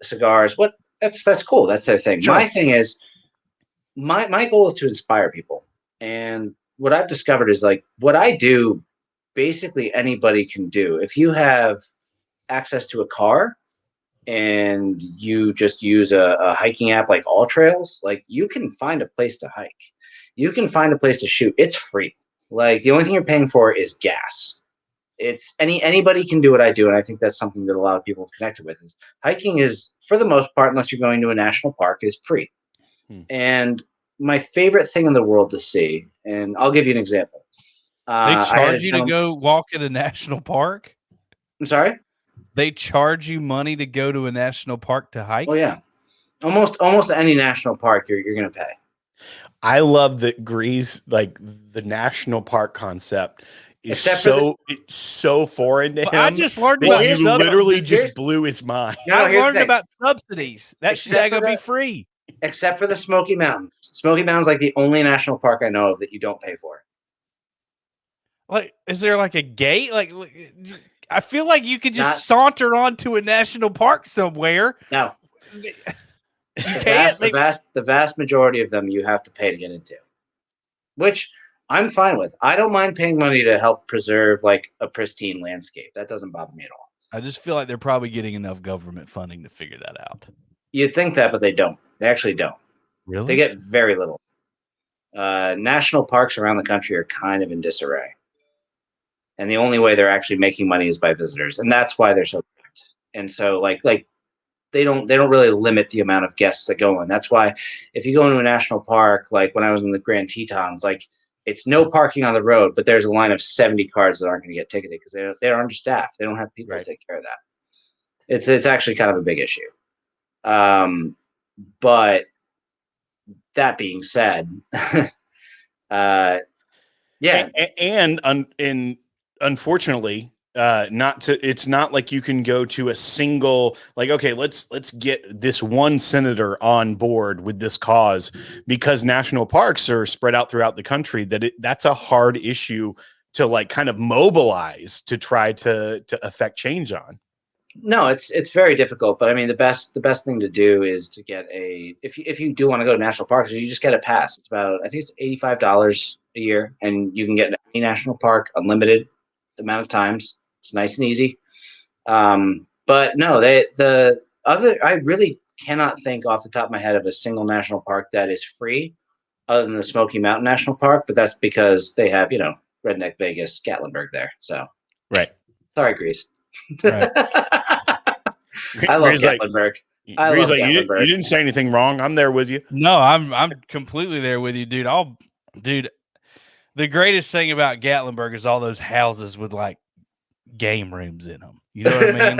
cigars. That's cool. That's their thing. Sure. My thing is, my goal is to inspire people. And what I've discovered is, like, what I do, basically anybody can do. If you have access to a car and you just use a hiking app like All Trails, like, you can find a place to hike. You can find a place to shoot. It's free. Like, the only thing you're paying for is gas. It's anybody can do what I do, and I think that's something that a lot of people have connected with. Is hiking is, for the most part, unless you're going to a national park, is free. And my favorite thing in the world to see, and I'll give you an example. They charge you to go walk at a national park? I'm sorry? They charge you money to go to a national park to hike? Oh yeah, almost any national park you're going to pay. I love that Grease, like, the national park concept is it's so foreign to him. I just learned that about you literally just blew his mind. I learned about subsidies. That should gonna be free. Except for the Smoky Mountains. Smoky Mountains, like, the only national park I know of that you don't pay for. Like, is there like a gate? Like, I feel like you could just saunter onto a national park somewhere. No. The vast majority of them you have to pay to get into, which I'm fine with. I don't mind paying money to help preserve, like, a pristine landscape. That doesn't bother me at all. I just feel like they're probably getting enough government funding to figure that out. You'd think that, but they don't. They actually don't. Really? They get very little. National parks around the country are kind of in disarray. And the only way they're actually making money is by visitors. And that's why they're so packed. And so, like they don't really limit the amount of guests that go in. That's why if you go into a national park, like when I was in the Grand Tetons, like, it's no parking on the road, but there's a line of 70 cars that aren't going to get ticketed because they're understaffed. They don't have people to take care of that. It's actually kind of a big issue. But that being said, Yeah. And unfortunately, it's not like you can go to a single, like, okay, let's get this one senator on board with this cause, because national parks are spread out throughout the country. That's a hard issue to like kind of mobilize to try to affect change on. No, it's very difficult, but I mean the best thing to do is to get if you do want to go to national parks, you just get a pass. It's about, I think it's $85 a year, and you can get any national park unlimited amount of times. It's nice and easy. But no, I really cannot think off the top of my head of a single national park that is free other than the Smoky Mountain National Park, but that's because they have, Redneck Vegas, Gatlinburg there. So right. Sorry, Grease. Right. I love Gatlinburg. You didn't say anything wrong. I'm there with you. No, I'm completely there with you, dude. Dude, the greatest thing about Gatlinburg is all those houses with like game rooms in them. You know what I mean?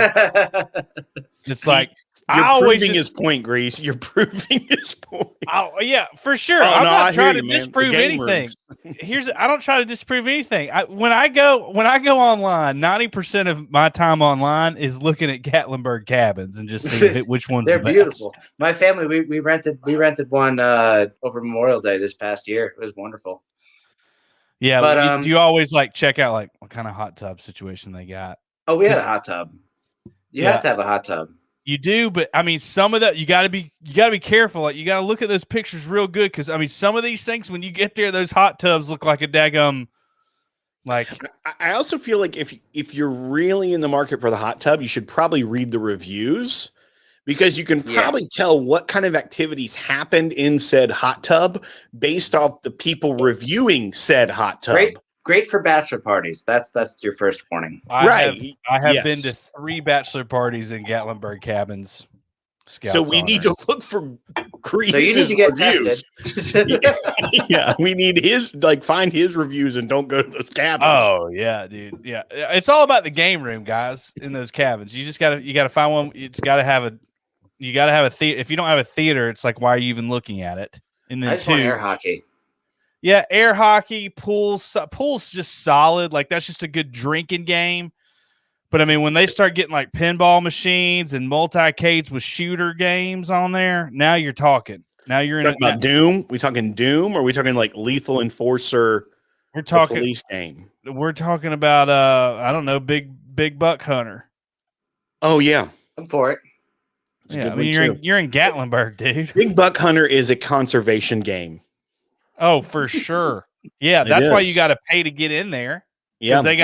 It's like you're proving his point, Grease. You're proving his point. Oh yeah, for sure. I'm not trying to disprove anything. I don't try to disprove anything. When I go online, 90% of my time online is looking at Gatlinburg cabins and just seeing which ones they're the best. Beautiful. My family, we rented one over Memorial Day this past year. It was wonderful. Yeah, but do you always like check out like what kind of hot tub situation they got? Oh, we had a hot tub. You have to have a hot tub. You do, but I mean, some of that you got to be careful. Like, you got to look at those pictures real good, because I mean, some of these things when you get there, those hot tubs look like a daggum. Like, I also feel like if you're really in the market for the hot tub, you should probably read the reviews, because you can probably tell what kind of activities happened in said hot tub based off the people reviewing said hot tub. Great for bachelor parties. That's your first warning. I have been to 3 bachelor parties in Gatlinburg cabins. So we need to look for Grease's So you need to get reviews. tested. Yeah, we need find his reviews and don't go to those cabins. Oh yeah, dude. Yeah, it's all about the game room, guys. In those cabins, you gotta find one. You gotta have a theater. If you don't have a theater, it's like, why are you even looking at it? And then I just want air hockey. Yeah, air hockey, pool's just solid. Like, that's just a good drinking game. But I mean, when they start getting like pinball machines and multi-cades with shooter games on there, now you're talking. Now you're about Doom. We talking Doom, or are we talking like Lethal Enforcer? We're talking police game. We're talking about I don't know, Big Buck Hunter. Oh yeah, I'm for it. Yeah, I mean, you're in Gatlinburg, dude. Big Buck Hunter is a conservation game. Oh, for sure. Yeah, that's why you got to pay to get in there. Yeah, they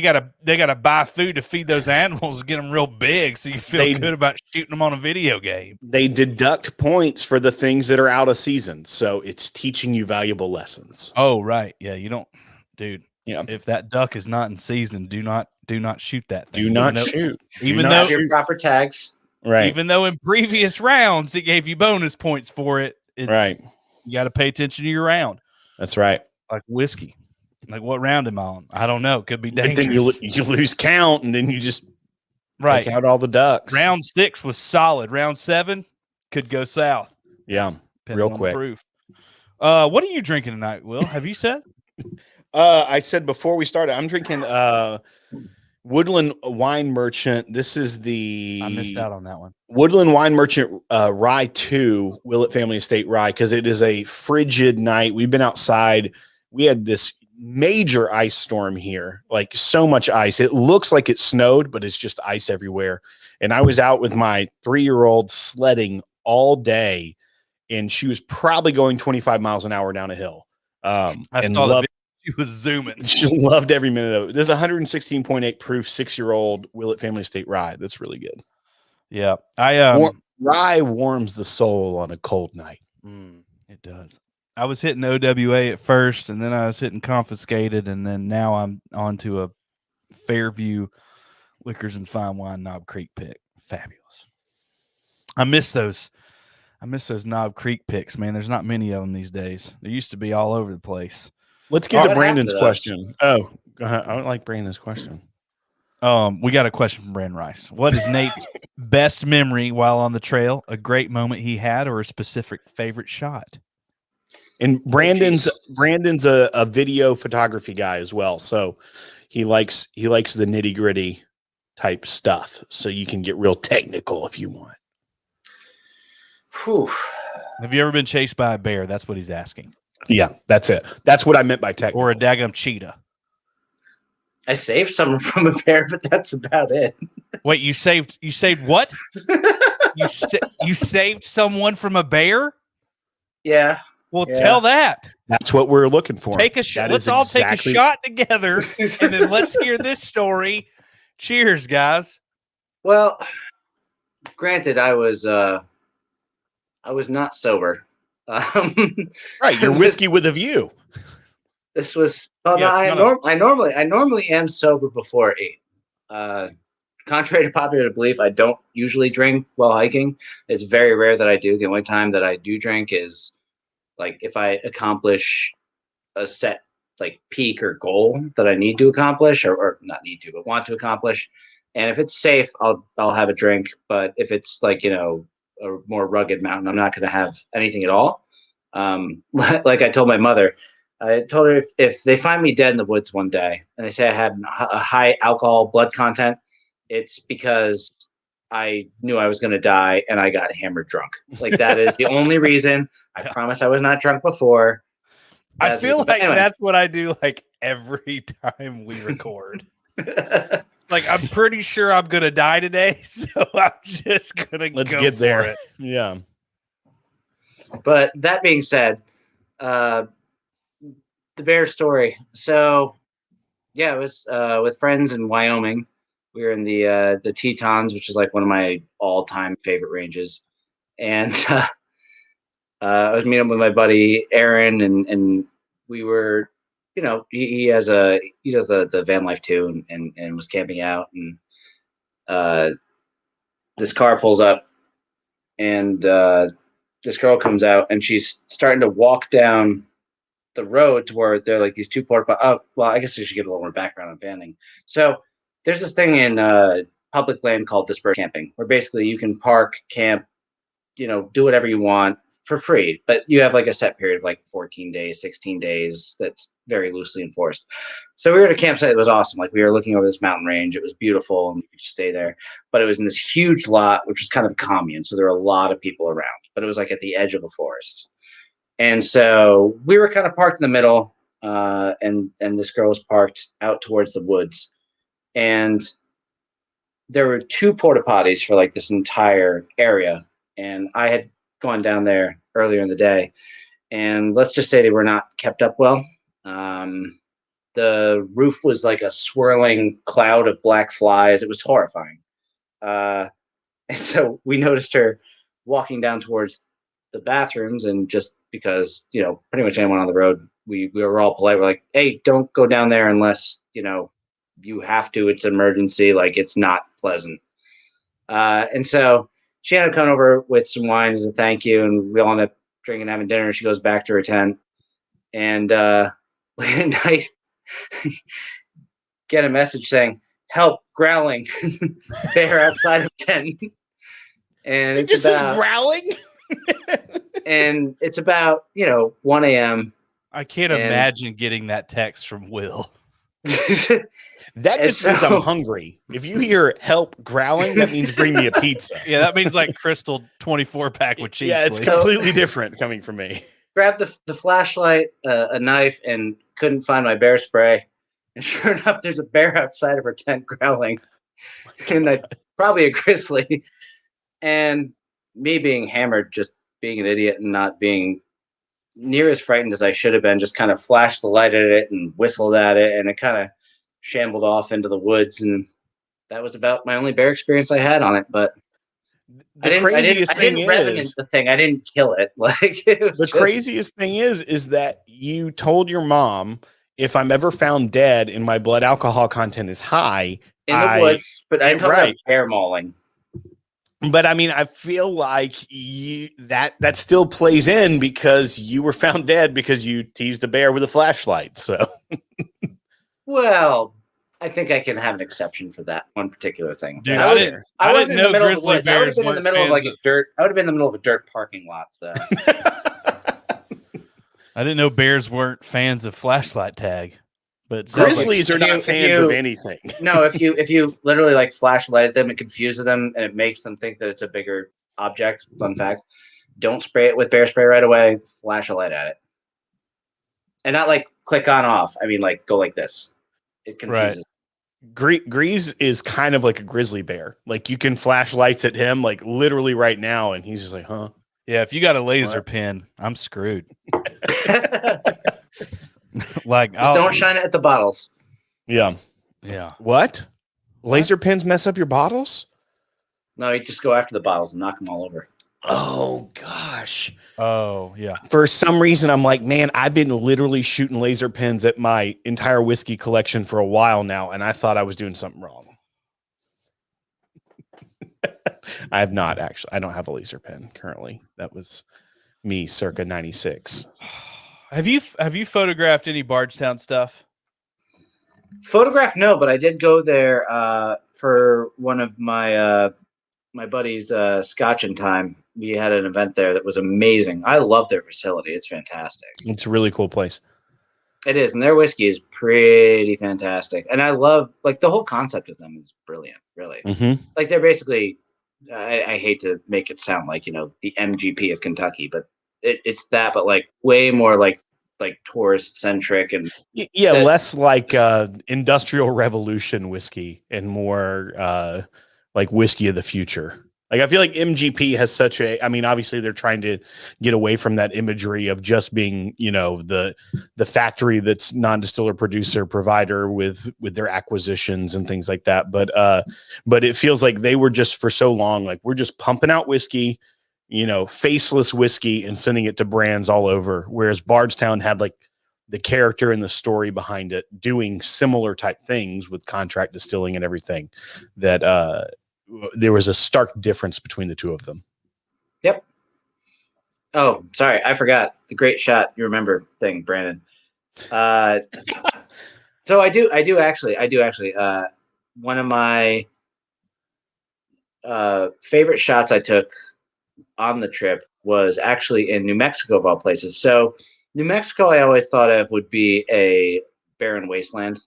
gotta buy food to feed those animals and get them real big, so you feel good about shooting them on a video game. They deduct points for the things that are out of season, so it's teaching you valuable lessons. Oh, right. Yeah, you don't, dude. Yeah, if that duck is not in season, do not shoot that thing. Do not shoot. Even though your proper tags, right? Even though in previous rounds it gave you bonus points for it, right? You got to pay attention to your round. That's right. Like whiskey. Like, what round am I on? I don't know. Could be dangerous. But then you lose count, and then you just take out all the ducks. Round 6 was solid. Round 7 could go south. Yeah, real quick. What are you drinking tonight, Will? Have you said? I said before we started, I'm drinking Woodland Wine Merchant. This is I missed out on that one. Woodland Wine Merchant Rye 2, Willett Family Estate Rye, because it is a frigid night. We've been outside. We had this major ice storm here, like so much ice. It looks like it snowed, but it's just ice everywhere. And I was out with my 3-year-old sledding all day, and she was probably going 25 miles an hour down a hill. I saw the video. She was zooming. She loved every minute of it. There's 116.8 proof 6-year-old Willett Family Estate Rye. That's really good. Yeah. Rye warms the soul on a cold night. It does. I was hitting OWA at first, and then I was hitting Confiscated, and then now I'm on to a Fairview Liquors and Fine Wine Knob Creek pick. Fabulous. I miss those Knob Creek picks, man. There's not many of them these days. There used to be all over the place. Let's get to Brandon's question. Oh, go ahead. I don't like Brandon's question. We got a question from Brandon Rice. What is Nate's best memory while on the trail? A great moment he had, or a specific favorite shot? And Brandon's a video photography guy as well. So he likes the nitty gritty type stuff. So you can get real technical if you want. Whew. Have you ever been chased by a bear? That's what he's asking. Yeah, that's it. That's what I meant by technical. Or a daggum cheetah. I saved someone from a bear, but that's about it. Wait, you saved what? you saved someone from a bear? Yeah. Well, Yeah. tell that. That's what we're looking for. Take a shot. Let's all take a shot together, and then let's hear this story. Cheers, guys. Well, granted, I was not sober. Right, you're whiskey with a view. This was. Oh, Yeah, no, I normally am sober before 8. Contrary to popular belief, I don't usually drink while hiking. It's very rare that I do. The only time that I do drink is like if I accomplish a set like peak or goal that I need to accomplish, or not need to, but want to accomplish. And if it's safe, I'll have a drink. But if it's like, you know, a more rugged mountain, I'm not going to have anything at all. Like I told my mother, I told her if they find me dead in the woods one day and they say I had a high alcohol blood content, it's because I knew I was going to die and I got hammered drunk. Like that is the only reason. I promise I was not drunk before. I feel like that's what I do like every time we record. Like I'm pretty sure I'm going to die today, so I'm just going to Let's go get there. for it. Yeah. But that being said, the bear story. So yeah, it was with friends in Wyoming. We were in the Tetons, which is like one of my all-time favorite ranges. And I was meeting up with my buddy Aaron, and we were, you know, he does the van life too, and was camping out, and this car pulls up, and this girl comes out, and she's starting to walk down the road to where there are like these two porta. Oh, well, I guess I should give a little more background on vanning. So there's this thing in public land called dispersed camping, where basically you can park, camp, you know, do whatever you want for free, but you have like a set period of like 14 days, 16 days that's very loosely enforced. So we were at a campsite that was awesome. Like we were looking over this mountain range. It was beautiful and you could just stay there. But it was in this huge lot, which was kind of a commune. So there were a lot of people around, but it was like at the edge of a forest. And so we were kind of parked in the middle, and this girl was parked out towards the woods. And there were two porta potties for like this entire area. And I had gone down there earlier in the day, and let's just say they were not kept up well. The roof was like a swirling cloud of black flies. It was horrifying. And so we noticed her walking down towards the bathrooms, and just because, you know, pretty much anyone on the road, we were all polite. We're like, hey, don't go down there unless, you know, you have to. It's an emergency. Like, it's not pleasant. And so she ended up coming over with some wine as a thank you, and we all ended up drinking and having dinner. And she goes back to her tent, and late at night, get a message saying, "Help! Growling, bear outside of tent." And It just is growling. and it's about, you know, 1 a.m. I can't imagine getting that text from Will. That just means I'm hungry. If you hear help growling, that means bring me a pizza. Yeah, that means like Crystal 24-pack with cheese. Yeah, it's please. completely different coming from me. Grabbed the flashlight, a knife, and couldn't find my bear spray. And sure enough, there's a bear outside of her tent growling, and probably a grizzly. And me being hammered, just being an idiot and not being near as frightened as I should have been, just kind of flashed the light at it and whistled at it, and it kind of shambled off into the woods. And that was about my only bear experience I had on it. But I didn't revenant the thing. I didn't kill it. Like, the craziest thing is that you told your mom, if I'm ever found dead and my blood alcohol content is high in the woods, but I didn't talk about bear mauling. But I mean, I feel like that still plays in because you were found dead because you teased a bear with a flashlight. So, well, I think I can have an exception for that one particular thing. Dude, I didn't know grizzly bears. I would have been in the middle of like a dirt. I would have been in the middle of a dirt parking lot. So. I didn't know bears weren't fans of flashlight tag, but it sounds Grizzlies are not fans of anything. No, if you literally like flashlight at them, it confuses them and it makes them think that it's a bigger object. Fun fact: don't spray it with bear spray right away. Flash a light at it, and not like click on off. I mean, like go like this. It confuses. Grease is kind of like a grizzly bear. Like you can flash lights at him like literally right now, and he's just like, huh? Yeah, if you got a laser pen, I'm screwed. Like, just don't shine it at the bottles. Yeah. What? Laser pens mess up your bottles? No, you just go after the bottles and knock them all over. Oh gosh. Oh yeah. For some reason, I'm like, man, I've been literally shooting laser pens at my entire whiskey collection for a while now, and I thought I was doing something wrong. I have not actually. I don't have a laser pen currently. That was me circa 96. Have you photographed any Bardstown stuff? Photograph, no, but I did go there for one of my my buddies' Scotch and Time. We had an event there that was amazing. I love their facility; it's fantastic. It's a really cool place. It is, and their whiskey is pretty fantastic. And I love like the whole concept of them is brilliant. Really, like they're basically. I hate to make it sound like the MGP of Kentucky, but it's that, but like way more like tourist centric and less like industrial revolution whiskey and more like whiskey of the future. Like I feel like MGP has such a, I mean, obviously they're trying to get away from that imagery of just being, the factory that's non-distiller producer provider with their acquisitions and things like that. But it feels like they were just for so long, like we're just pumping out whiskey, faceless whiskey and sending it to brands all over. Whereas Bardstown had like the character and the story behind it doing similar type things with contract distilling and everything that, there was a stark difference between the two of them. Yep. Oh, sorry. I forgot the great shot. You remember thing, Brandon. So I do actually, one of my favorite shots I took on the trip was actually in New Mexico of all places. So New Mexico, I always thought of would be a barren wasteland,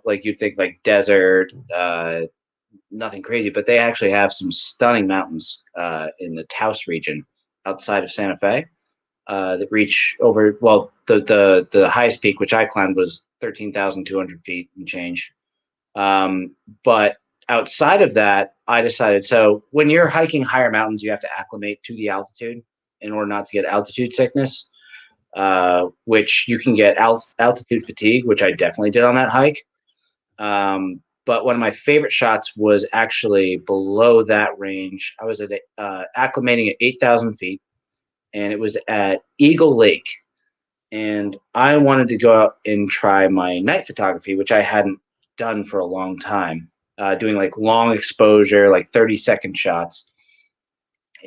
like you'd think like desert, nothing crazy, but they actually have some stunning mountains in the Taos region outside of Santa Fe that reach over, well, the highest peak, which I climbed, was 13,200 feet and change. But outside of that, I decided, so when you're hiking higher mountains, you have to acclimate to the altitude in order not to get altitude sickness, which you can get altitude fatigue, which I definitely did on that hike. But one of my favorite shots was actually below that range. I was acclimating at 8,000 feet, and it was at Eagle Lake. And I wanted to go out and try my night photography, which I hadn't done for a long time, doing like long exposure, like 30-second shots.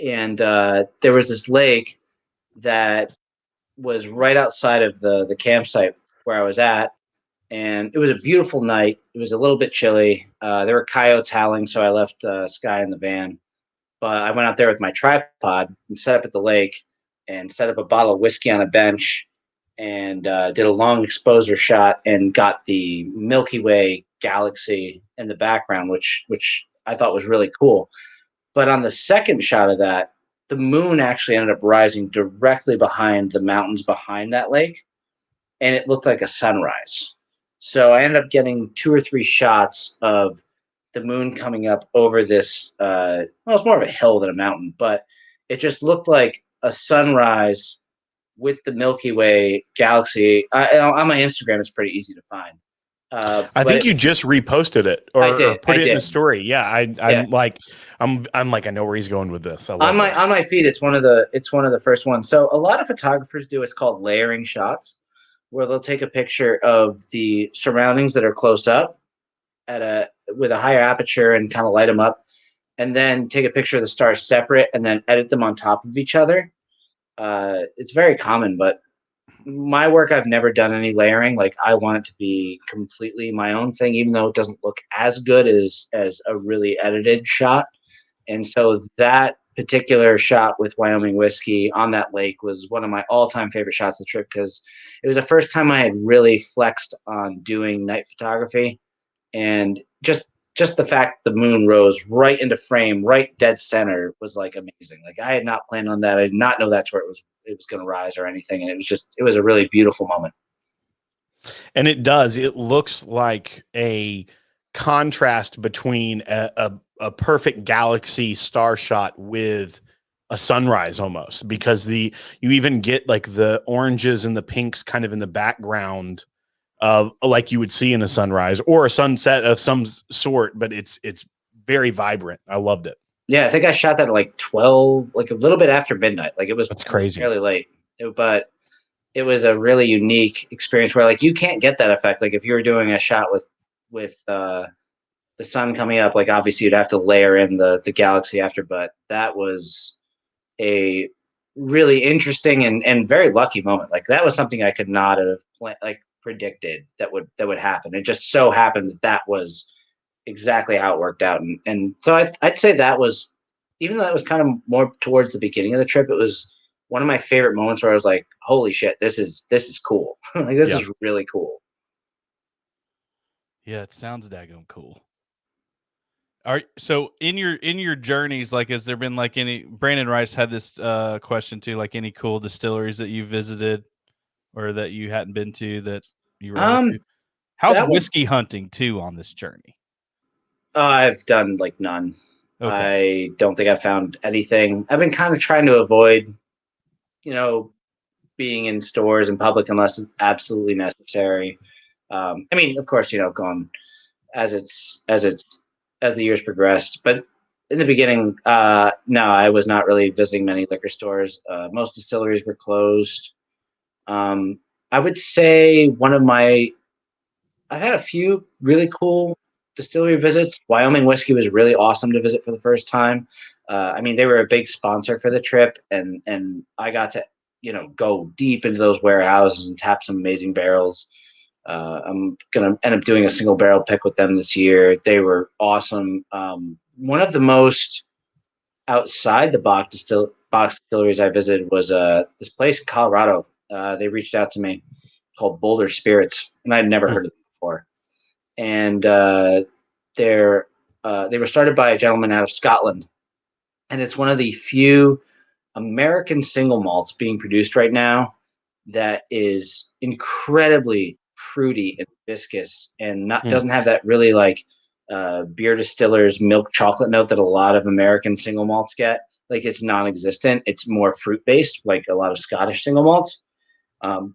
And there was this lake that was right outside of the campsite where I was at. And it was a beautiful night. It was a little bit chilly. There were coyotes howling, so I left Sky in the van. But I went out there with my tripod and set up at the lake and set up a bottle of whiskey on a bench and did a long exposure shot and got the Milky Way galaxy in the background, which I thought was really cool. But on the second shot of that, the moon actually ended up rising directly behind the mountains behind that lake, and it looked like a sunrise. So I ended up getting 2 or 3 shots of the moon coming up over this, well, it's more of a hill than a mountain, but it just looked like a sunrise with the Milky Way galaxy. On my Instagram, it's pretty easy to find. I think you just reposted it or put it in a story. Yeah. I'm like, I know where he's going with this. On my feed, it's one of the first ones. So a lot of photographers do what's called layering shots, where they'll take a picture of the surroundings that are close up with a higher aperture and kind of light them up, and then take a picture of the stars separate and then edit them on top of each other. It's very common, but my work, I've never done any layering. Like I want it to be completely my own thing, even though it doesn't look as good as a really edited shot. And so that particular shot with Wyoming whiskey on that lake was one of my all-time favorite shots of the trip, because it was the first time I had really flexed on doing night photography, and just the fact the moon rose right into frame, right dead center, was like amazing. Like, I had not planned on that. I did not know that's where it was going to rise or anything, and it was a really beautiful moment. And it does. It looks like a contrast between a perfect galaxy star shot with a sunrise almost, because you even get like the oranges and the pinks kind of in the background of like you would see in a sunrise or a sunset of some sort, but it's very vibrant. I loved it. Yeah, I think I shot that at like 12, like a little bit after midnight. Like, it was That's crazy. fairly late, but it was a really unique experience where, like, you can't get that effect. Like, if you were doing a shot with the sun coming up, like, obviously you'd have to layer in the galaxy after, but that was a really interesting and very lucky moment. Like, that was something I could not have predicted that would happen. It just so happened that was exactly how it worked out. And so I'd say that was, even though that was kind of more towards the beginning of the trip, it was one of my favorite moments where I was like, holy shit, this is cool. Like, this is really cool. Yeah, it sounds daggone cool. So in your journeys, like, has there been like any, Brandon Rice had this question too, like any cool distilleries that you visited or that you hadn't been to that you were able to? How's whiskey hunting too on this journey? I've done like none. Okay. I don't think I've found anything. I've been kind of trying to avoid, being in stores in public unless it's absolutely necessary. I mean, of course, going as the years progressed, but in the beginning, no, I was not really visiting many liquor stores. Most distilleries were closed. I would say I've had a few really cool distillery visits. Wyoming Whiskey was really awesome to visit for the first time. I mean, they were a big sponsor for the trip, and I got to, go deep into those warehouses and tap some amazing barrels. I'm going to end up doing a single barrel pick with them this year. They were awesome. One of the most outside the box distilleries I visited was this place in Colorado. They reached out to me, called Boulder Spirits, and I'd never heard of them before. And they were started by a gentleman out of Scotland, and it's one of the few American single malts being produced right now that is incredibly fruity and viscous, and doesn't have that really like beer distiller's milk chocolate note that a lot of American single malts get. Like, it's non-existent. It's more fruit based, like a lot of Scottish single malts. And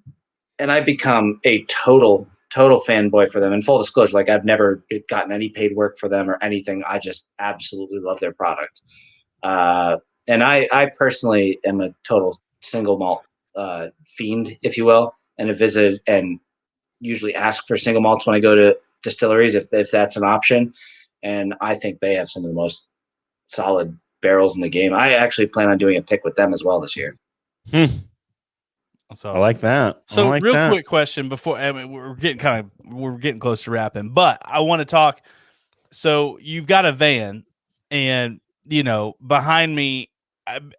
I've become a total fanboy for them. In full disclosure, like, I've never gotten any paid work for them or anything. I just absolutely love their product. And I personally am a total single malt fiend, if you will, and have visited and usually ask for single malts when I go to distilleries if that's an option. And I think they have some of the most solid barrels in the game. I actually plan on doing a pick with them as well this year. Awesome. I like that. So quick question before, I mean, we're getting close to wrapping, but I want to talk. So you've got a van, and behind me,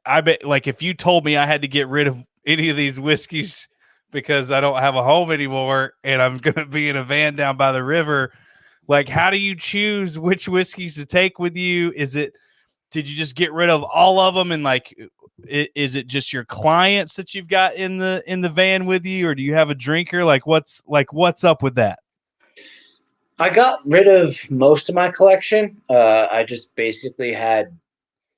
I bet, like, if you told me I had to get rid of any of these whiskeys because I don't have a home anymore and I'm going to be in a van down by the river, like, how do you choose which whiskeys to take with you? Did you just get rid of all of them? And like, is it just your clients that you've got in the van with you, or do you have a drinker? Like, what's up with that? I got rid of most of my collection. I just basically had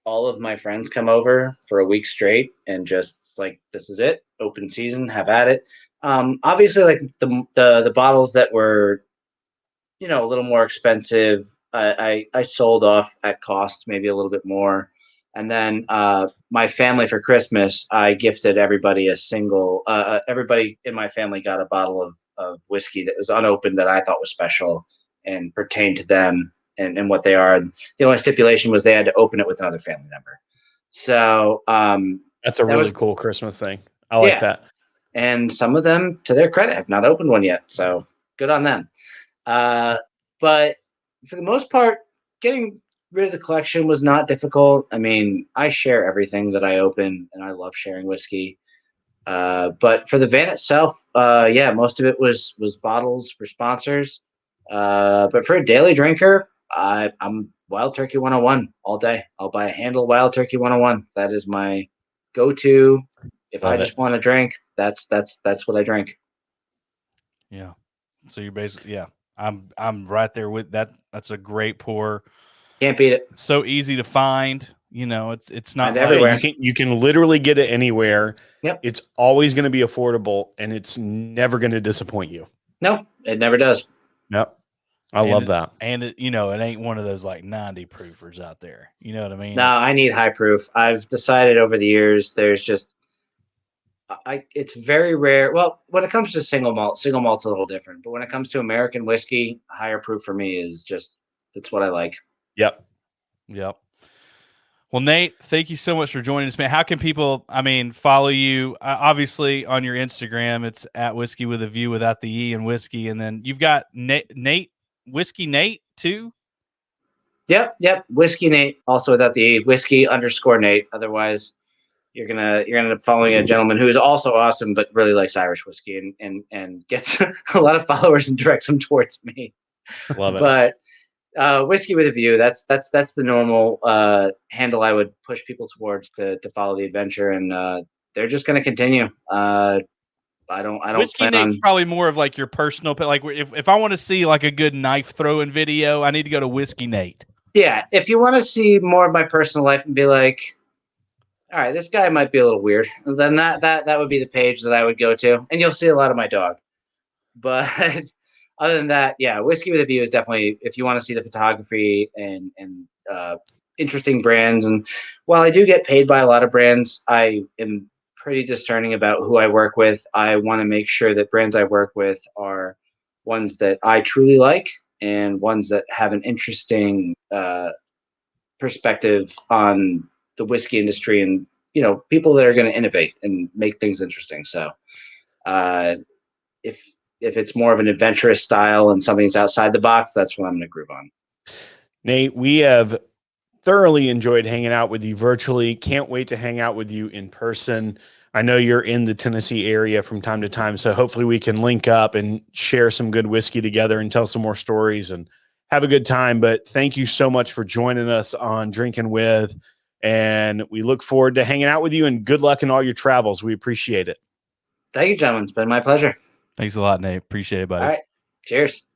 all of my friends come over for a week straight and just like, this is it, open season, have at it. Obviously, like the bottles that were, a little more expensive, I sold off at cost, maybe a little bit more. And then my family, for Christmas, I gifted everybody a single. Everybody in my family got a bottle of whiskey that was unopened that I thought was special and pertained to them and what they are. The only stipulation was they had to open it with another family member. So that's a really cool Christmas thing. I like that. And some of them, to their credit, have not opened one yet. So good on them. But for the most part, getting rid of the collection was not difficult. I mean, I share everything that I open, and I love sharing whiskey. But for the van itself, yeah, most of it was bottles for sponsors. But for a daily drinker, I'm Wild Turkey 101 all day. I'll buy a handle of Wild Turkey 101. That is my go-to. If I just want to drink, that's what I drink. Yeah. So you're basically, yeah. I'm right there with that. That's a great pour. Can't beat it. So easy to find. You know, it's not And everywhere. You can literally get it anywhere. Yep. It's always going to be affordable, and it's never going to disappoint you. No, it never does. Yep. I love that. And it, you know, it ain't one of those like 90 proofers out there. You know what I mean? No, I need high proof. I've decided over the years there's just it's very rare. Well, when it comes to single malt's a little different. But when it comes to American whiskey, higher proof for me is just that's what I like. Yep. Well, Nate, thank you so much for joining us, man. How can people, follow you? Obviously, on your Instagram, it's at Whiskey with a View without the E and whiskey. And then you've got Nate Whiskey Nate too. Yep. Whiskey Nate, also without the E. Whiskey_Nate. Otherwise, you're gonna end up following a gentleman who is also awesome, but really likes Irish whiskey and gets a lot of followers and directs them towards me. Love it. But Whiskey with a View, that's the normal handle I would push people towards to follow the adventure, and they're just going to continue. I don't Whiskey Nate's probably more of like your personal, like if I want to see like a good knife throwing video, I need to go to Whiskey Nate. Yeah, if you want to see more of my personal life and be like, all right, this guy might be a little weird, then that would be the page that I would go to, and you'll see a lot of my dog. But other than that, yeah, Whiskey with a View is definitely, if you want to see the photography and interesting brands. And while I do get paid by a lot of brands, I am pretty discerning about who I work with. I want to make sure that brands I work with are ones that I truly like and ones that have an interesting perspective on the whiskey industry and, you know, people that are going to innovate and make things interesting. So if it's more of an adventurous style and something's outside the box, that's what I'm going to groove on. Nate, we have thoroughly enjoyed hanging out with you virtually. Can't wait to hang out with you in person. I know you're in the Tennessee area from time to time, so hopefully we can link up and share some good whiskey together and tell some more stories and have a good time. But thank you so much for joining us on Drinkin' With, and we look forward to hanging out with you, and good luck in all your travels. We appreciate it. Thank you, gentlemen. It's been my pleasure. Thanks a lot, Nate. Appreciate it, buddy. All right. Cheers.